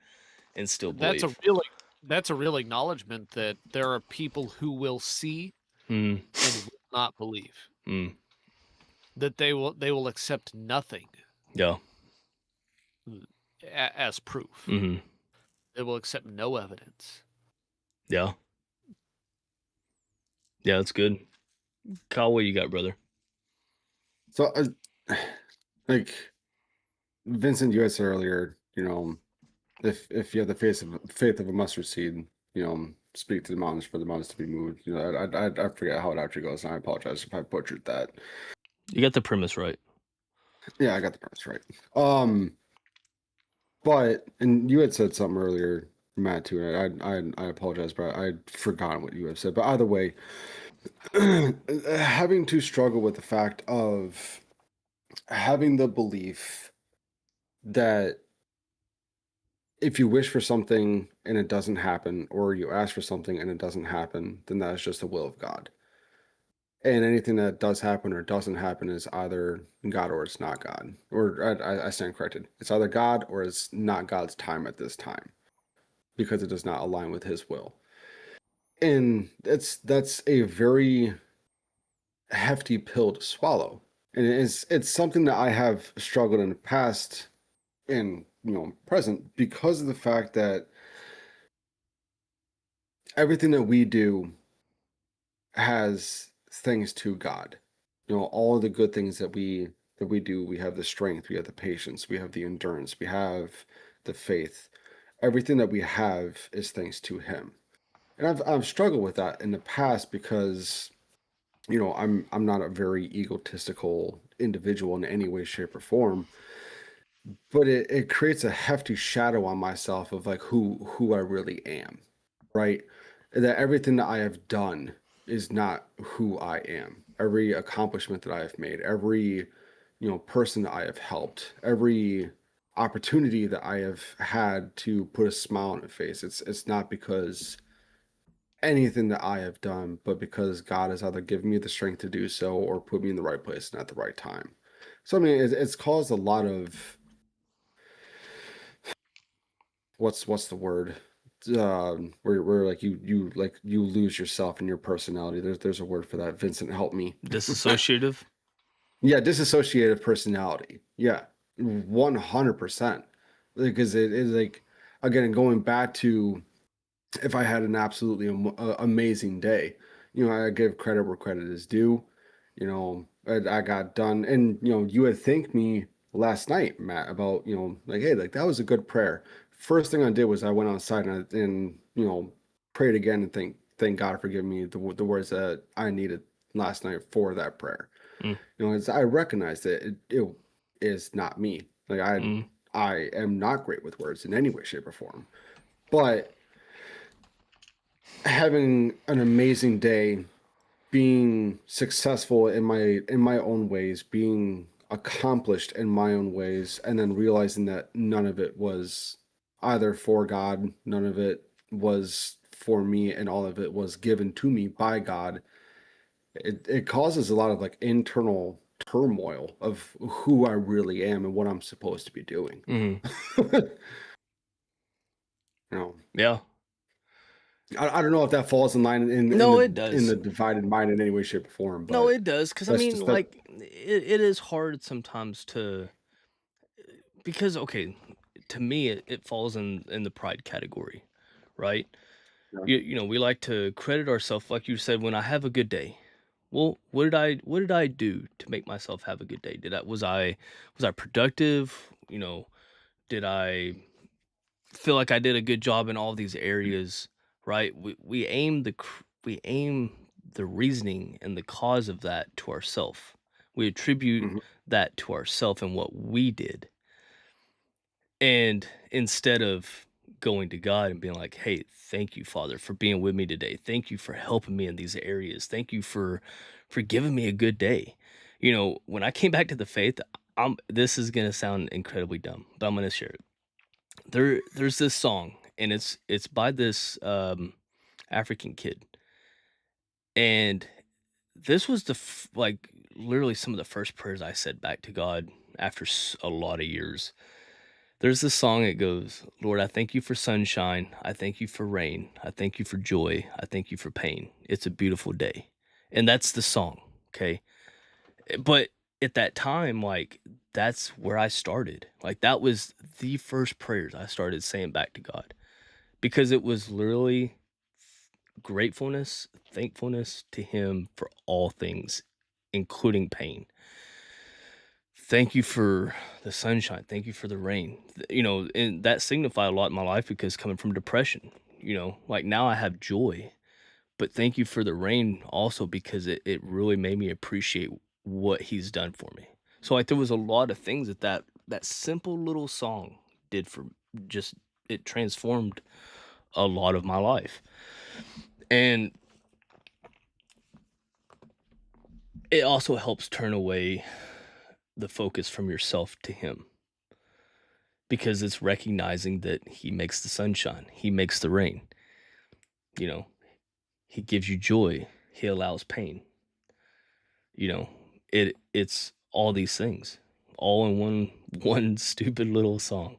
and still that's a believe. really that's a real acknowledgement that there are people who will see Mm, and will not believe. mm, That they will accept nothing yeah. as proof. Mm, They will accept no evidence. yeah. Yeah, that's good. Kyle, what you got, brother? So, like Vincent, you had said earlier, if you have the faith of a mustard seed, speak to the mountains for the mountains to be moved. I forget how it actually goes, and I apologize if I butchered that. You got the premise right. Yeah, I got the premise right. But and you had said something earlier, Matt, too. And I apologize, but I'd forgotten what you had said. But either way, having to struggle with the fact of having the belief that if you wish for something and it doesn't happen, or you ask for something and it doesn't happen, then that is just the will of God. And anything that does happen or doesn't happen is either God or it's not God. Or I stand corrected. It's either God or it's not God's time at this time because it does not align with His will. And that's a very hefty pill to swallow. And it's something that I have struggled in the past and present because of the fact that everything that we do has things to God. All of the good things that we do, we have the strength, we have the patience, we have the endurance, we have the faith. Everything that we have is thanks to Him. And I've struggled with that in the past because I'm not a very egotistical individual in any way, shape, or form. But it creates a hefty shadow on myself of like who I really am, right? That everything that I have done is not who I am. Every accomplishment that I have made, every person that I have helped, every opportunity that I have had to put a smile on my face. It's not because anything that I have done, but because God has either given me the strength to do so or put me in the right place and at the right time. So I mean, it's caused a lot of what's the word? Where like you lose yourself in your personality. There's a word for that. Vincent, help me. Disassociative? Yeah, disassociative personality. Yeah, 100%. Because it is like, again, going back to if I had an absolutely amazing day, I give credit where credit is due. I got done, and you had thanked me last night, Matt, about like, hey, like that was a good prayer. First thing I did was I went outside and prayed again and thank God for giving me the words that I needed last night for that prayer. Mm, As I recognize that it is not me. Like mm, I am not great with words in any way, shape, or form, but having an amazing day, being successful in my own ways, being accomplished in my own ways, and then realizing that none of it was either for God, none of it was for me, and all of it was given to me by God. It causes a lot of like internal turmoil of who I really am and what I'm supposed to be doing. mm. you know, Yeah. I don't know if that falls in line No, it in does. the divided mind in any way, shape, or form, No, but it does. Because I that's mean, just that. like, it is hard sometimes to, because okay, to me, it falls in the pride category, right? Yeah. We like to credit ourselves, like you said, when I have a good day. Well, what did I do to make myself have a good day? Was I productive? Did I feel like I did a good job in all these areas, right? We aim the reasoning and the cause of that to ourself. We attribute Mhm. that to ourselves and what we did. And instead of going to God and being like, "Hey, thank you, Father, for being with me today. Thank you for helping me in these areas. Thank you for giving me a good day." When I came back to the faith, this is gonna sound incredibly dumb, but I'm gonna share it. There's this song, and it's by this African kid, and this was like literally some of the first prayers I said back to God after a lot of years. There's this song. It goes, "Lord, I thank you for sunshine. I thank you for rain. I thank you for joy. I thank you for pain. It's a beautiful day." And that's the song. Okay. But at that time, like, that's where I started. Like, that was the first prayers I started saying back to God, because it was literally gratefulness, thankfulness to Him for all things, including pain. Thank you for the sunshine. Thank you for the rain. And that signified a lot in my life, because coming from depression, like, now I have joy. But thank you for the rain also, because it really made me appreciate what He's done for me. So, like, there was a lot of things that simple little song did for just it transformed a lot of my life. And it also helps turn away the focus from yourself to Him, because it's recognizing that He makes the sunshine, He makes the rain. You know, He gives you joy, He allows pain. You know, it's all these things, all in one stupid little song.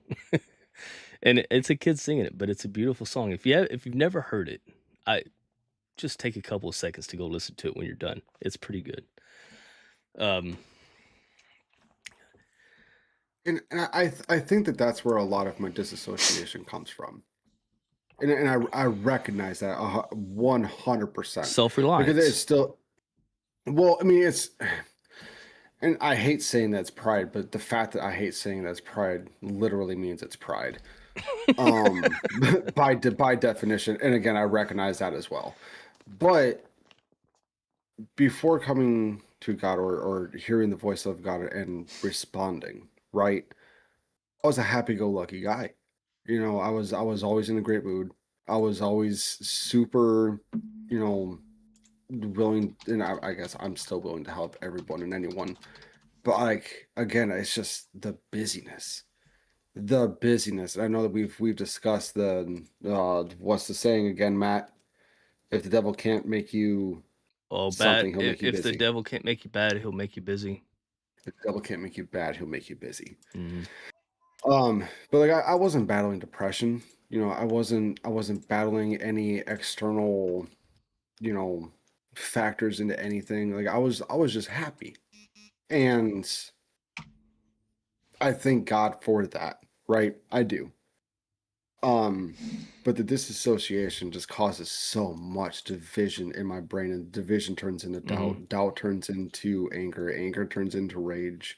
And it's a kid singing it, but it's a beautiful song. If you've never heard it, I just take a couple of seconds to go listen to it when you're done. It's pretty good. Um, And I think that that's where a lot of my disassociation comes from. And I recognize that 100%, because it's Self-reliance. still, well, I mean, it's, and I hate saying that's pride, but the fact that I hate saying that's pride literally means it's pride. Um, by definition, and again, I recognize that as well. But before coming to God, or hearing the voice of God and responding, right? I was a happy-go-lucky guy. I was always in a great mood. I was always super, you know, willing, and I guess I'm still willing to help everyone and anyone. But, like, again, it's just the busyness. The busyness. I know that we've discussed the what's the saying again, Matt? If the devil can't make you Oh, bad. something, he'll make you If the busy. devil can't make you bad, he'll make you busy. If the devil can't make you bad, he'll make you busy. Mhm. But like I wasn't battling depression. I wasn't battling any external, you know, factors into anything. Like I was just happy. And I thank God for that, right? I do. Um, but the disassociation just causes so much division in my brain, and division turns into Mhm. doubt. Doubt turns into anger. Anger turns into rage,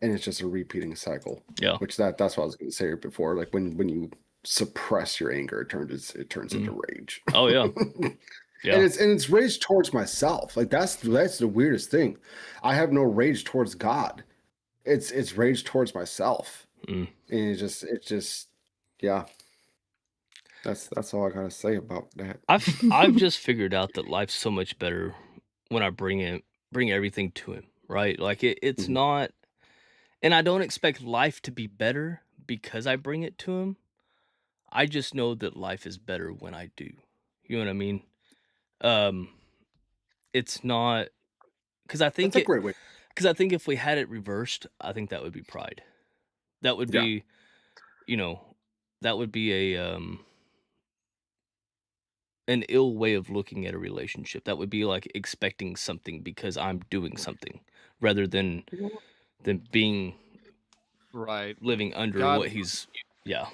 and it's just a repeating cycle. Yeah. Which that's what I was going to say before. Like when you suppress your anger, it turns into Mhm. rage. Oh, yeah. and Yeah. it's rage towards myself. Like that's the weirdest thing. I have no rage towards God. It's rage towards myself, Mm. and it's just yeah. That's all I gotta say about that. I've just figured out that life's so much better when I bring everything to Him, right? Like, it's Mhm. not, and I don't expect life to be better because I bring it to Him. I just know that life is better when I do. You know what I mean? Um, it's not, because I That's think a it great way. because I think if we had it reversed, I think that would be pride. That would Yeah. be, you know, that would be an ill way of looking at a relationship. That would be like expecting something because I'm doing something, rather than You know what? being Right. living under God what He's. Yeah.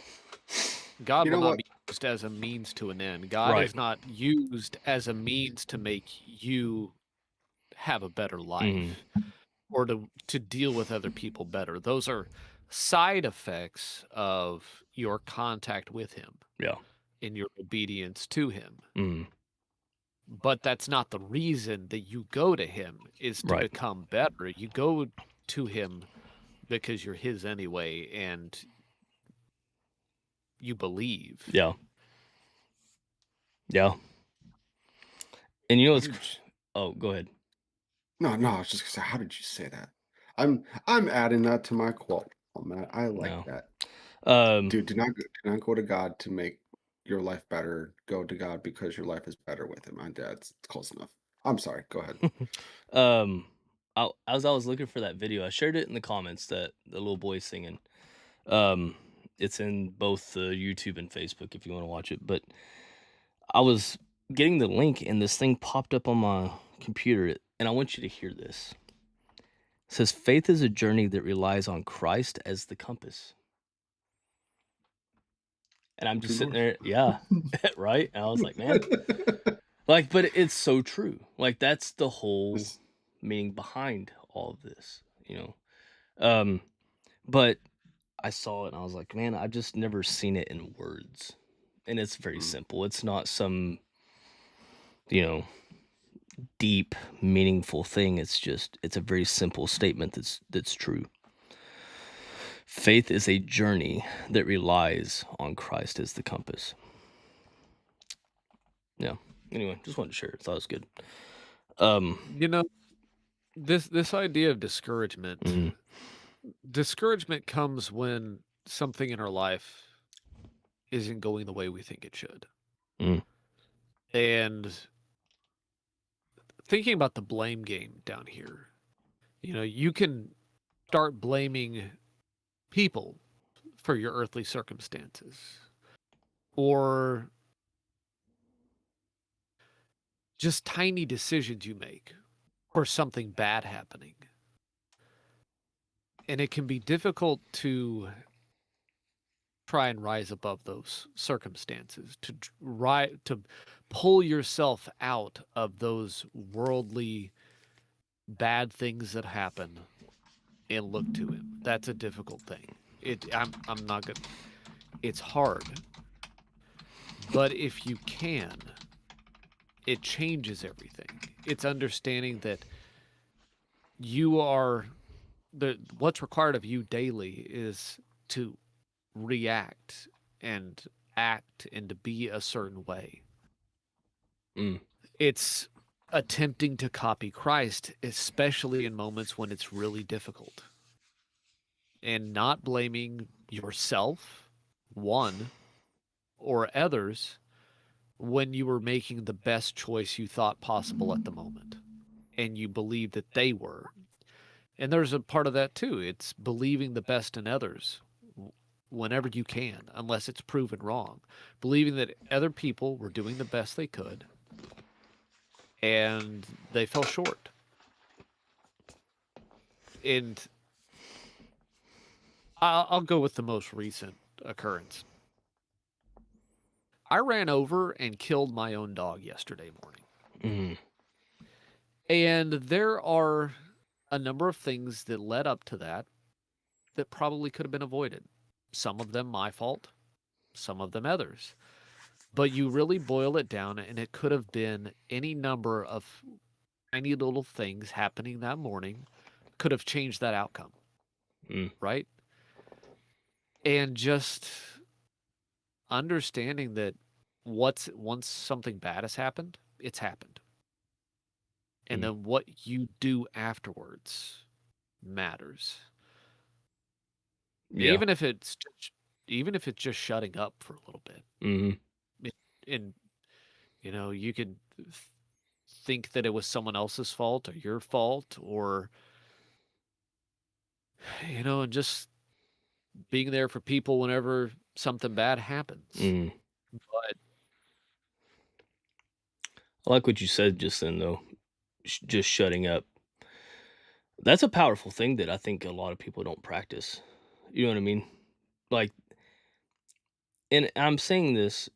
God You will know not what? be used as a means to an end. God Right. is not used as a means to make you have a better Hmm. life or to deal with other people better. Those are side effects of your contact with Him Yeah. in your obedience to Him. Hmm. but that's not the reason that you go to him is to Right. become better. You go to him because you're his anyway, and you believe. Yeah. Yeah. And you know How what's did oh, go ahead. No, no, I was just gonna say, how did you say that? I'm adding that to my quote, Matt. I like No. that. Um, Dude, do not go to God to make your life better. Go to God because your life is better with him. My dad's close enough. I'm sorry. Go ahead. um, as I was looking for that video, I shared it in the comments that the little boy singing. Um, it's in both the YouTube and Facebook if you want to watch it. But I was getting the link and this thing popped up on my computer, and I want you to hear this. It says faith is a journey that relies on Christ as the compass. And I'm just True sitting north. there, yeah, right? And I was like, man, like, but it's so true. Like that's the whole This- meaning behind all of this, you know. Um, but I saw it and I was like, man, I've just never seen it in words. And it's very mm, simple. It's not some, you know, deep, meaningful thing. It's a very simple statement that's true. Faith is a journey that relies on Christ as the compass. Yeah. Anyway, just wanted to share it. Thought it was good. You know, this idea of discouragement. Mhm. Discouragement comes when something in our life isn't going the way we think it should. Mm. And thinking about the blame game down here, you can start blaming people for your earthly circumstances or just tiny decisions you make or something bad happening. And it can be difficult to try and rise above those circumstances, to pull yourself out of those worldly bad things that happen and look to him. That's a difficult thing. I'm not gonna. It's hard, but if you can, it changes everything. It's understanding that you are what's required of you daily is to react and act and to be a certain way. Mm. It's attempting to copy Christ, especially in moments when it's really difficult. And not blaming yourself, one, or others when you were making the best choice you thought possible at the moment. And you believe that they were. And there's a part of that too. It's believing the best in others whenever you can, unless it's proven wrong. Believing that other people were doing the best they could and they fell short. And I'll go with the most recent occurrence. I ran over and killed my own dog yesterday morning. Mm. And there are a number of things that led up to that probably could have been avoided. Some of them my fault, some of them others. But you really boil it down, and it could have been any number of tiny little things happening that morning could have changed that outcome. Mm. Right? And just understanding that once something bad has happened, it's happened. And then what you do afterwards matters. Yeah. Even if it's just shutting up for a little bit. Mm-hmm. And you could think that it was someone else's fault or your fault, or and just being there for people whenever something bad happens. Mm. But I like what you said just then, though. Just shutting up. That's a powerful thing that I think a lot of people don't practice. You know what I mean? Like, and I'm saying this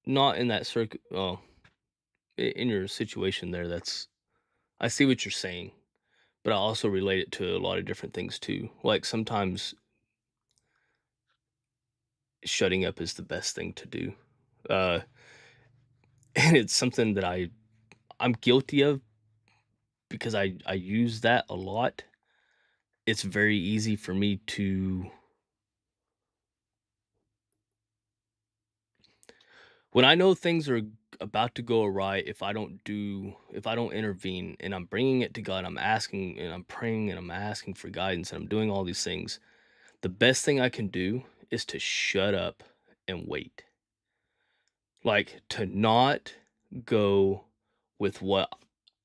not in that circle. Oh, in your situation there. I see what you're saying, but I also relate it to a lot of different things too. Like sometimes shutting up is the best thing to do. Uh, and it's something that I'm guilty of because I use that a lot. It's very easy for me to, when I know things are about to go awry, if I don't intervene and I'm bringing it to God, I'm asking and I'm praying and I'm asking for guidance and I'm doing all these things, the best thing I can do is to shut up and wait. Like, to not go with what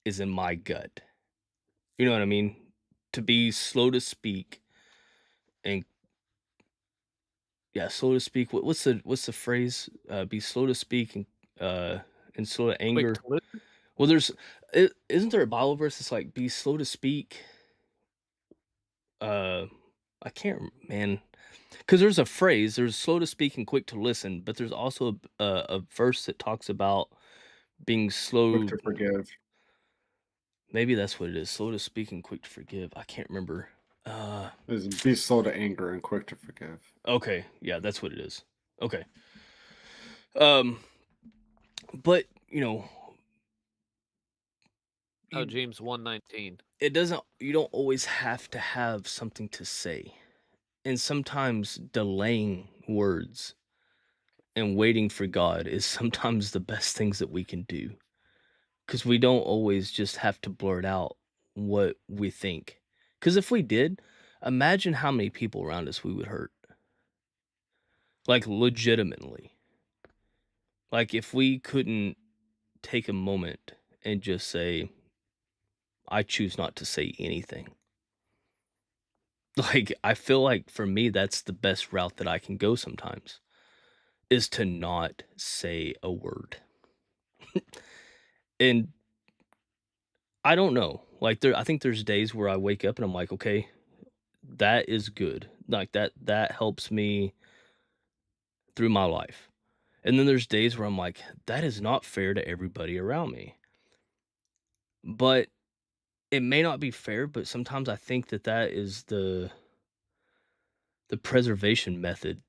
is in my gut. You know what I mean? To be slow to speak and slow to speak. What's the phrase? Be slow to speak and slow to Quick anger. to listen. Well, isn't there a Bible verse that's like be slow to speak? Uh, I can't, man, because there's a phrase. There's slow to speak and quick to listen, but there's also a verse that talks about being Quick slow. to forgive. Maybe that's what it is. Slow to speak and quick to forgive. I can't remember. Is be slow to anger and quick to forgive. Okay, yeah, that's what it is. Okay. Um, but Oh, you, James 1:19. you don't always have to have something to say. And sometimes delaying words and waiting for God is sometimes the best things that we can do. Because we don't always just have to blurt out what we think. Because if we did, imagine how many people around us we would hurt. Like, legitimately. Like, if we couldn't take a moment and just say, I choose not to say anything. Like, I feel like for me, that's the best route that I can go sometimes, is to not say a word. And I don't know. Like, I think there's days where I wake up and I'm like, okay, that is good. Like, that helps me through my life. And then there's days where I'm like, that is not fair to everybody around me. But it may not be fair, but sometimes I think that is the preservation method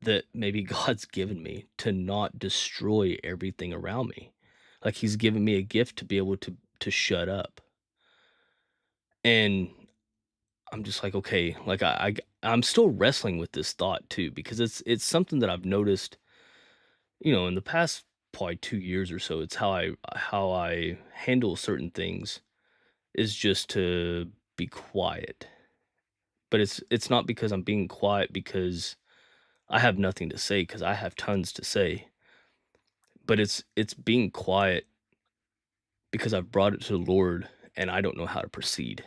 that maybe God's given me to not destroy everything around me. Like, he's given me a gift to be able to shut up. And I'm just like, okay, like I'm still wrestling with this thought too, because it's something that I've noticed, in the past probably 2 years or so. It's how I handle certain things is just to be quiet. But it's not because I'm being quiet because I have nothing to say, because I have tons to say. But it's being quiet because I've brought it to the Lord and I don't know how to proceed.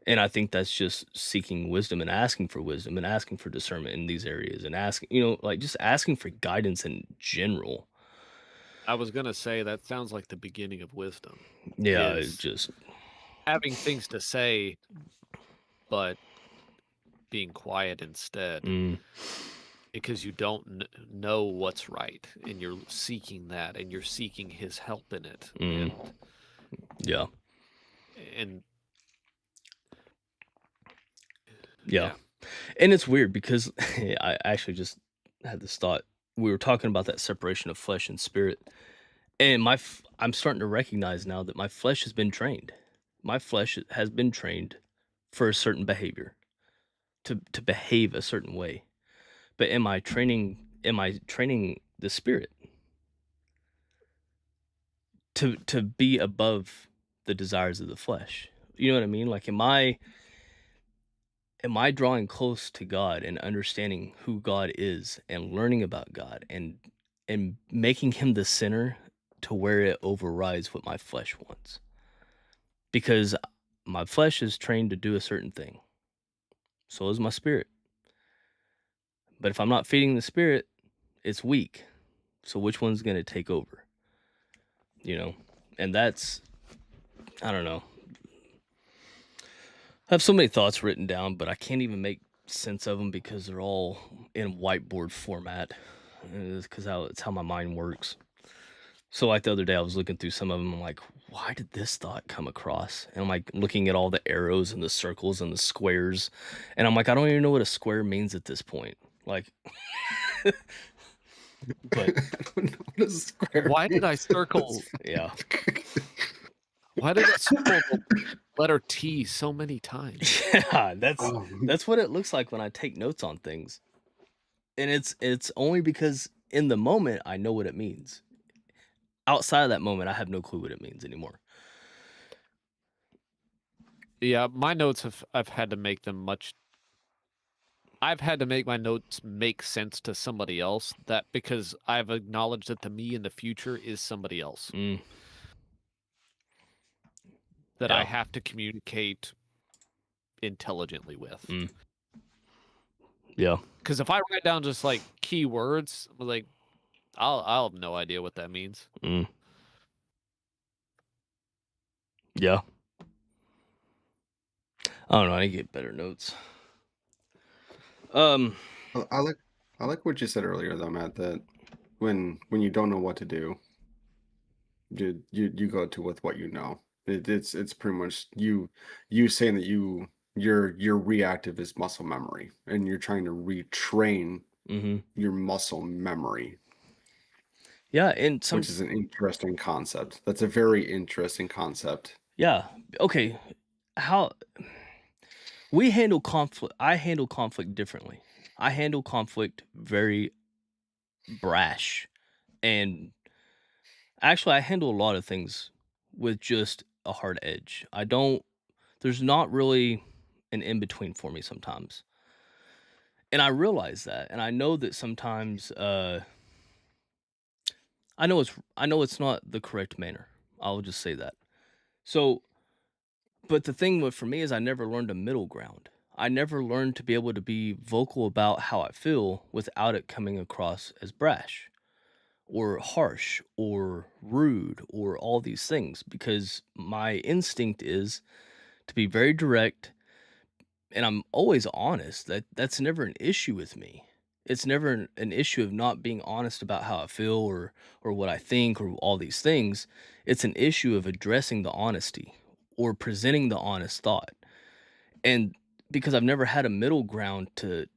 And I think that's just seeking wisdom and asking for wisdom and asking for discernment in these areas and asking, like, just asking for guidance in general. I was gonna say that sounds like the beginning of wisdom. Yeah, Is just having things to say, but being quiet instead, because you don't know what's right, and you're seeking that, and you're seeking His help in it, yeah. and Yeah. And it's weird because I actually just had this thought. We were talking about that separation of flesh and spirit. And I'm starting to recognize now that my flesh has been trained. My flesh has been trained for a certain behavior, to behave a certain way. But am I training the spirit to be above the desires of the flesh? You know what I mean? Like, am I drawing close to God and understanding who God is and learning about God and making him the center to where it overrides what my flesh wants? Because my flesh is trained to do a certain thing. So is my spirit. But if I'm not feeding the spirit, it's weak. So which one's going to take over? And that's, I don't know. I have so many thoughts written down, but I can't even make sense of them because they're all in whiteboard format. Because it's how my mind works. So, like, the other day, I was looking through some of them. I'm like, why did this thought come across? And I'm like looking at all the arrows and the circles and the squares, and I'm like, I don't even know what a square means at this point. Like, But I don't know what a square Why did I means. circle? yeah. Why did I circle the letter T so many times? Yeah, Oh, that's what it looks like when I take notes on things. And it's only because in the moment I know what it means. Outside of that moment, I have no clue what it means anymore. Yeah, my notes I've had to make them I've had to make my notes make sense to somebody else, that because I've acknowledged that the me in the future is somebody else Mm, that I yeah. have to communicate intelligently with. Mm, yeah. Because if I write down just like keywords, like I'll have no idea what that means. Mm, yeah. I don't know. I need to get better notes. I I like what you said earlier though, Matt, that when you don't know what to do, you go to with what you know. It's pretty much you saying that your reactive is muscle memory, and you're trying to retrain Mm-hmm. your muscle memory, Yeah, and which is an interesting concept. That's a very interesting concept. yeah. Okay. How we handle conflict. I handle conflict differently. I handle conflict very brash. And actually I handle a lot of things with just a hard edge. There's not really an in between for me sometimes. And I realize that. And I know that sometimes I know it's not the correct manner. I'll just say that. So, but the thing for me is I never learned a middle ground. I never learned to be able to be vocal about how I feel without it coming across as brash or harsh or rude or all these things, because my instinct is to be very direct, and I'm always honest. That's never an issue with me. It's never an issue of not being honest about how I feel or what I think or all these things. It's an issue of addressing the honesty or presenting the honest thought. And because I've never had a middle ground to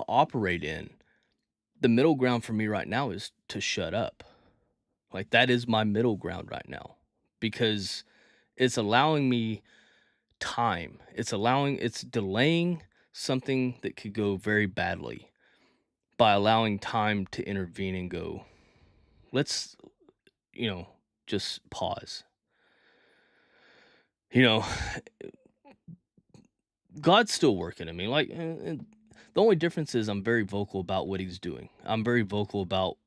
operate in, the middle ground for me right now is to shut up. Like that is my middle ground right now, because it's allowing me time. It's delaying something that could go very badly by allowing time to intervene and go, let's, you know, just pause. You know, God's still working in me. Like, the only difference is I'm very vocal about what he's doing. I'm very vocal about,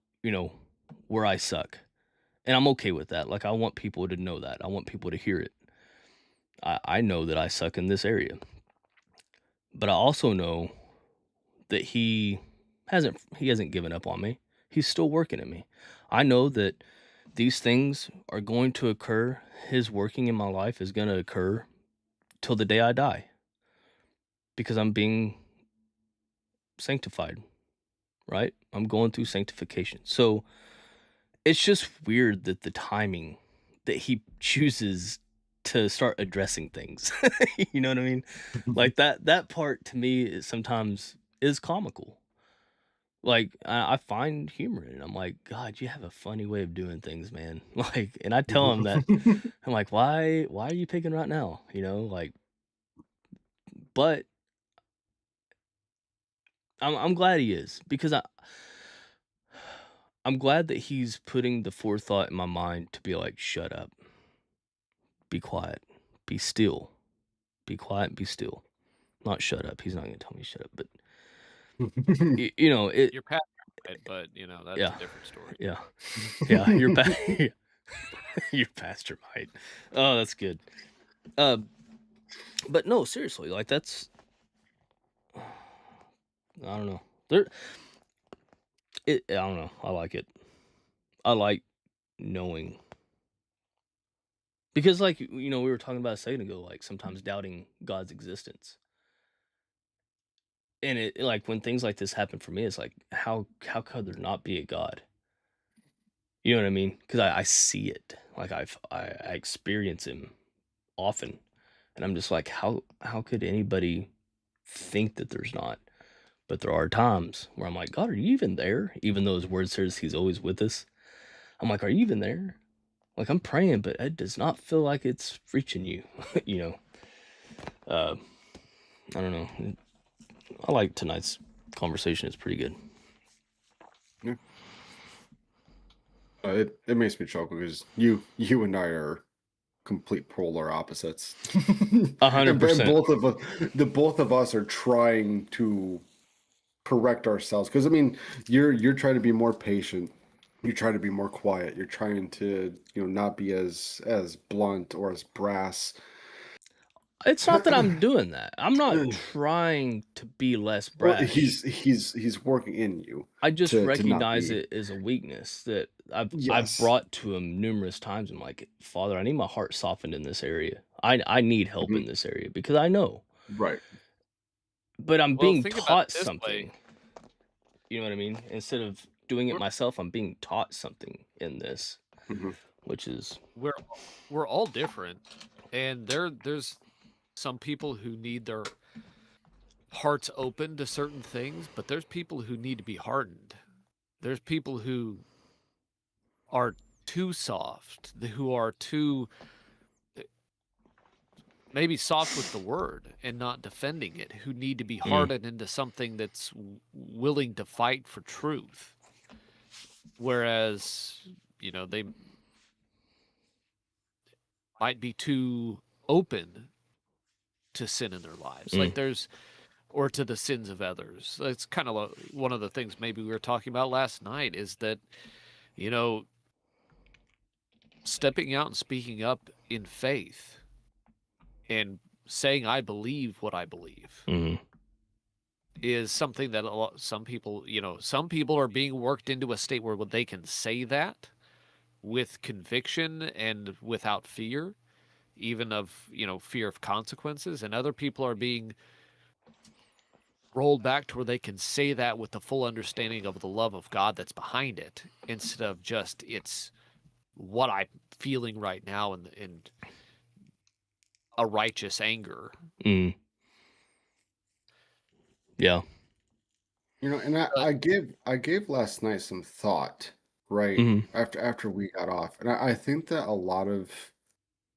where I suck. And I'm okay with that. Like, I want people to know that. I want people to hear it. I know that I suck in this area. But I also know that he hasn't given up on me. He's still working in me. I know that these things are going to occur. His working in my life is going to occur till the day I die, because I'm being sanctified, right? I'm going through sanctification. So it's just weird that the timing that he chooses to start addressing things. You know what I mean? Like that part to me is sometimes is comical. Like I find humor in it. I'm like, God, you have a funny way of doing things, man. Like, and I tell him that I'm like, why are you picking right now? Like, but I'm glad he is, because I'm glad that he's putting the forethought in my mind to be like, shut up, be quiet, be still, be quiet, be still. Not shut up. He's not gonna tell me to shut up, but it. You're past it, but that's Yeah, a different story. yeah, yeah. You're your pastor might. Oh, that's good. Uh, but no, seriously, like that's. I don't know. I don't know. I like it. I like knowing, because, like, we were talking about a second ago, like sometimes doubting God's existence, and like when things like this happen for me, it's like, how could there not be a God? You know what I mean? Because I see it, like I experience him often, and I'm just like, how could anybody think that there's not? But there are times where I'm like, God, are you even there? Even though his word says he's always with us. I'm like, are you even there? Like, I'm praying, but it does not feel like it's reaching you. you know, uh, I don't know. I like tonight's conversation. It's pretty good. Yeah. It makes me chuckle because you and I are complete polar opposites. 100%. And both of us are trying to correct ourselves, because I mean, you're trying to be more patient, you're trying to be more quiet, you're trying to not be as blunt or as brass. It's not that I'm doing that. I'm not trying to be less Well, brash. he's working in you. I just to not recognize be. it as a weakness that I've Yes. brought to him numerous times. I'm like, Father, I need my heart softened in this area. I need help in this area because I know. Right. But I'm Well, being think about it taught this way. something. You know what I mean? Instead of doing it myself, I'm being taught something in this, which is We're all different, and there's some people who need their hearts open to certain things, but there's people who need to be hardened. There's people who are too soft, who are too maybe soft with the word and not defending it, who need to be hardened into something that's willing to fight for truth. Whereas, they might be too open to sin in their lives. Like or to the sins of others. That's kind of one of the things maybe we were talking about last night, is that, stepping out and speaking up in faith and saying, I believe what I believe, is something that some people are being worked into a state where they can say that with conviction and without fear, even of, fear of consequences. And other people are being rolled back to where they can say that with the full understanding of the love of God that's behind it, instead of just it's what I'm feeling right now and a righteous anger. Yeah. And I gave last night some thought, right? After we got off. And I think that a lot of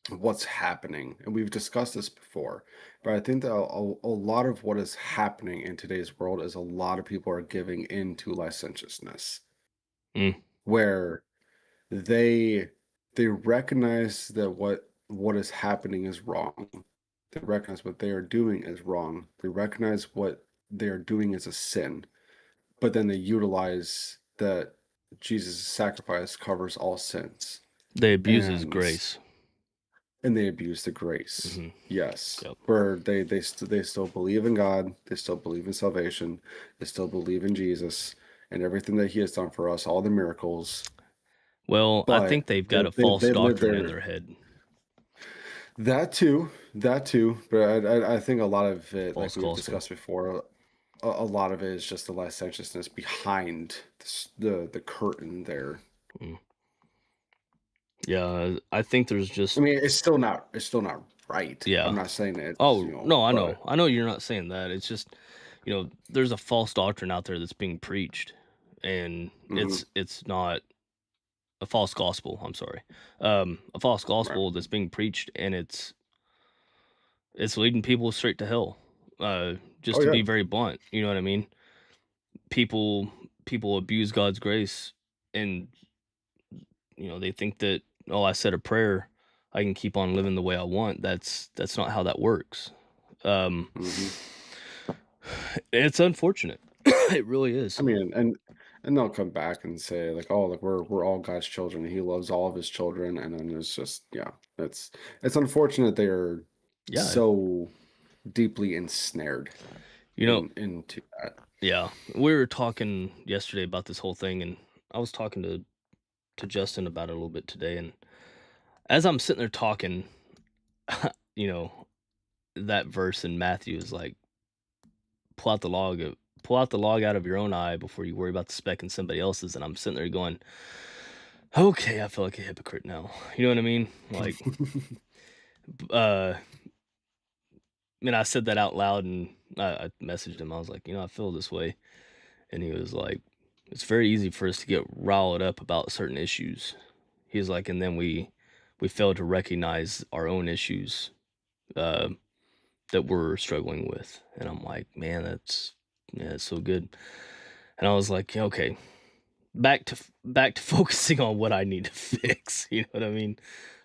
what's happening, and we've discussed this before, but I think that a lot of what is happening in today's world is a lot of people are giving in to licentiousness, where they recognize that what is happening is wrong. They recognize what they are doing is wrong. They recognize what they are doing is a sin, but then they utilize that Jesus' sacrifice covers all sins. they abuse his grace. And they abuse the grace. Yes. Yep. Where they still believe in God, they still believe in salvation, they still believe in Jesus and everything that he has done for us, all the miracles. Well, I think they've got a false doctrine in their head. That too. But I think a lot of it, like we've discussed before, a lot of it is just the licentiousness behind the curtain there. Yeah, I think there's just. I mean, it's still not right. Yeah, I'm not saying it. Oh no, I know you're not saying that. It's just, there's a false doctrine out there that's being preached, and it's not a false gospel. I'm sorry, a false gospel that's being preached, and it's leading people straight to hell. Just to be very blunt, you know what I mean? People abuse God's grace, and they think that, oh, I said a prayer, I can keep on living the way I want. That's not how that works. It's unfortunate. It really is. I mean, and they'll come back and say like, oh, like we're all God's children. He loves all of his children, and then it's just it's unfortunate they are so deeply ensnared, into that. Yeah, we were talking yesterday about this whole thing, and I was talking to Justin about it a little bit today, and as I'm sitting there talking, that verse in Matthew is like, pull out the log out of your own eye before you worry about the speck in somebody else's. And I'm sitting there going, okay, I feel like a hypocrite now. You know what I mean? Like, mean, I said that out loud, and I messaged him. I was like, I feel this way, and he was like, it's very easy for us to get riled up about certain issues. He's like, and then we fail to recognize our own issues uh, that we're struggling with. And I'm like, man, that's so good. And I was like, okay, back to focusing on what I need to fix. You know what I mean?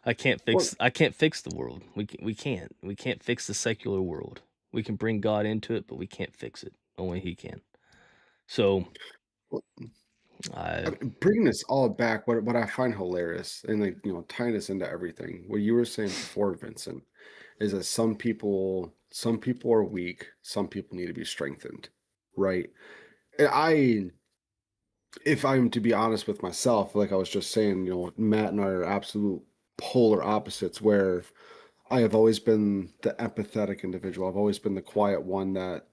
I can't fix the world. We can't fix the secular world. We can bring God into it, but we can't fix it. Only He can. So I bringing this all back, what I find hilarious, and tying this into everything, what you were saying before, Vincent, is that some people are weak, some people need to be strengthened, right? And if I'm to be honest with myself, like I was just saying, Matt and I are absolute polar opposites, where I have always been the empathetic individual. I've always been the quiet one that,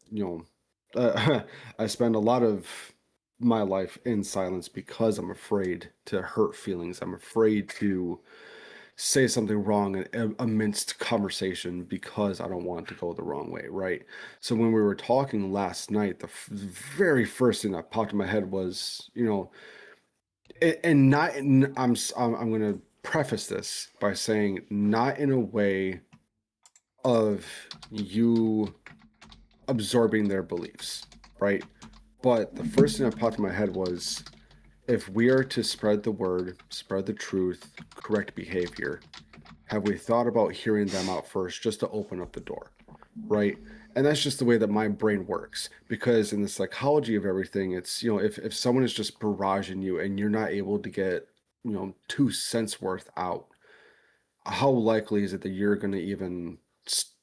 I spend a lot of my life in silence because I'm afraid to hurt feelings. I'm afraid to say something wrong in amidst conversation because I don't want it to go the wrong way, right? So when we were talking last night, the very first thing that popped in my head was, and not, I'm going to preface this by saying not in a way of you absorbing their beliefs, right? But the first thing that popped in my head was, if we are to spread the word, spread the truth, correct behavior, have we thought about hearing them out first just to open up the door, right? And that's just the way that my brain works, because in the psychology of everything, it's, if someone is just barraging you and you're not able to get, 2 cents worth out, how likely is it that you're going to even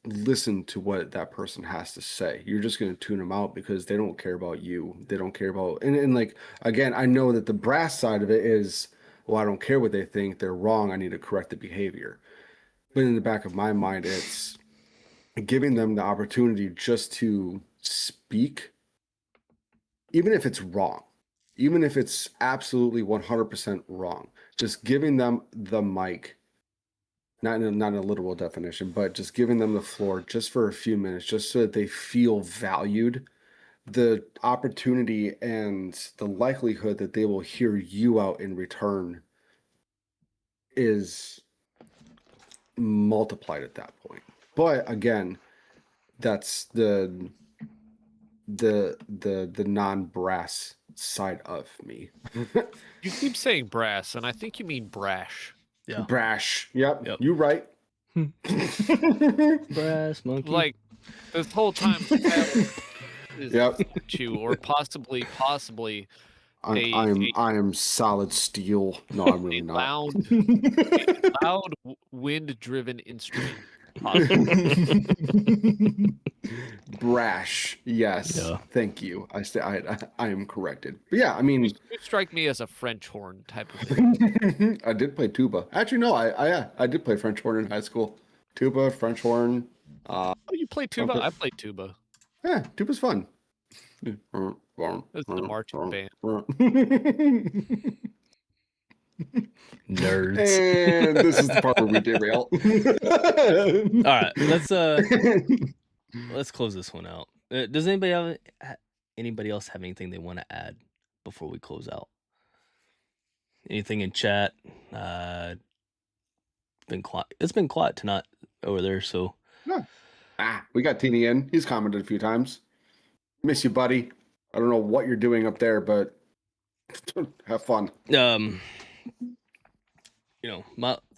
listen to what that person has to say? You're just going to tune them out because they don't care about you. They don't care about, and like, again, I know that the brass side of it is, well, I don't care what they think. They're wrong. I need to correct the behavior. But in the back of my mind, it's giving them the opportunity just to speak, even if it's wrong, even if it's absolutely 100% wrong, just giving them the mic, not in a literal definition, but just giving them the floor just for a few minutes, just so that they feel valued. The opportunity and the likelihood that they will hear you out in return is multiplied at that point. But again, that's the non-brass side of me. You keep saying brass, and I think you mean brash. yeah, Brash. Yep. You right. brass monkey. Like this whole time, is Yep. you or possibly I am solid steel. No, I'm really not. loud wind-driven instrument. Brash. Yes. Yeah. Thank you. I am corrected. But yeah, I mean, You strike me as a French horn type of thing. I did play tuba. Actually, no, I did play French horn in high school. Tuba, French horn. Oh, you play tuba? Okay. I played tuba. Yeah, tuba's fun. That's the marching band. Nerds. And this is the part where we derail. All right, let's close this one out. Does anybody else have anything they want to add before we close out? Anything in chat? It's been quiet tonight over there, so we got Teeny in. He's commented a few times. Miss you, buddy. I don't know what you're doing up there, but have fun. the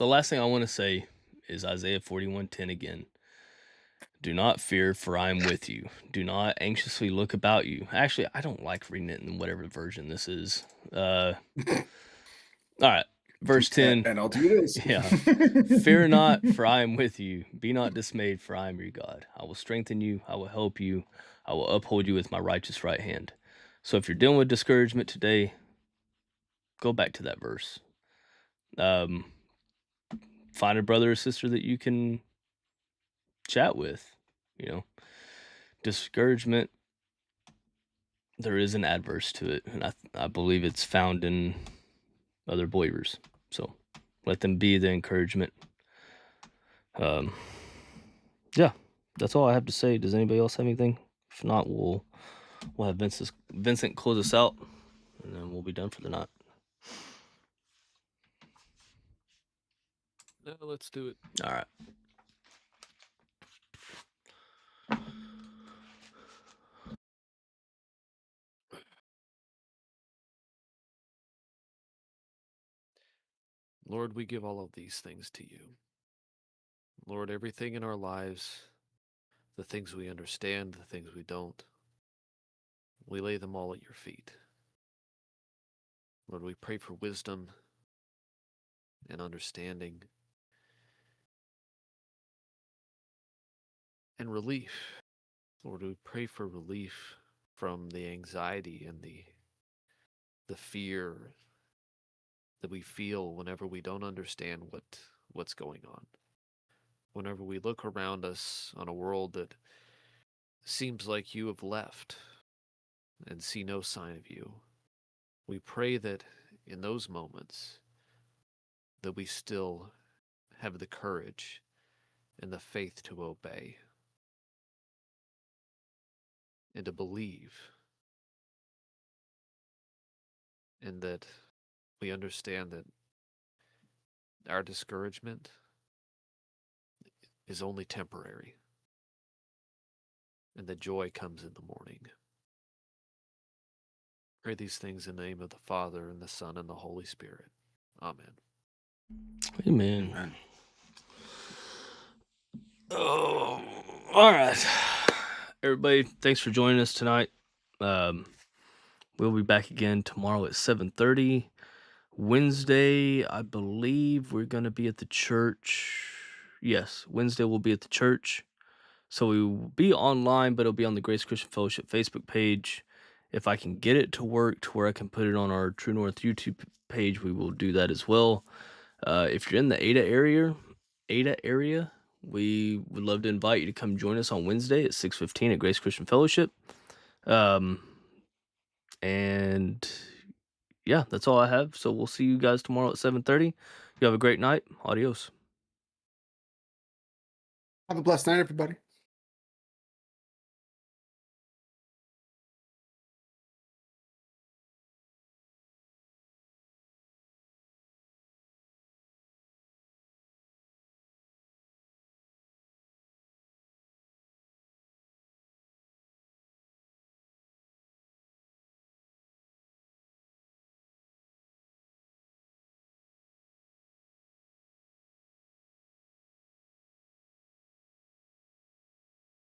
last thing I want to say is Isaiah 41:10 again. Do not fear, for I am with you. Do not anxiously look about you. Actually, I don't like reading it in whatever version this is. All right, verse 10. NLT it is. Yeah. Fear not, for I am with you. Be not dismayed, for I am your God. I will strengthen you. I will help you. I will uphold you with my righteous right hand. So if you're dealing with discouragement today, go back to that verse. Find a brother or sister that you can chat with. Discouragement, there is an adverse to it, and I believe it's found in other believers. So let them be the encouragement. Yeah, That's all I have to say. Does anybody else have anything? If not, we'll have Vincent close us out, and then we'll be done for the night. No, let's do it. All right. Lord, we give all of these things to you. Lord, everything in our lives, the things we understand, the things we don't, we lay them all at your feet. Lord, we pray for wisdom and understanding and relief. Lord, we pray for relief from the anxiety and the fear that we feel whenever we don't understand what's going on. Whenever we look around us on a world that seems like you have left and see no sign of you, we pray that in those moments that we still have the courage and the faith to obey and to believe, and that we understand that our discouragement is only temporary and the joy comes in the morning. Pray these things in the name of the Father and the Son and the Holy Spirit. Amen. Amen. Amen. Oh, all right. Everybody, thanks for joining us tonight. We'll be back again tomorrow at 7:30. Wednesday, I believe we're going to be at the church. Yes, Wednesday we'll be at the church. So we will be online, but it'll be on the Grace Christian Fellowship Facebook page. If I can get it to work to where I can put it on our True North YouTube page, we will do that as well. If you're in the Ada area, we would love to invite you to come join us on Wednesday at 6:15 at Grace Christian Fellowship. And yeah, that's all I have. So we'll see you guys tomorrow at 7:30. You have a great night. Adios. Have a blessed night, everybody.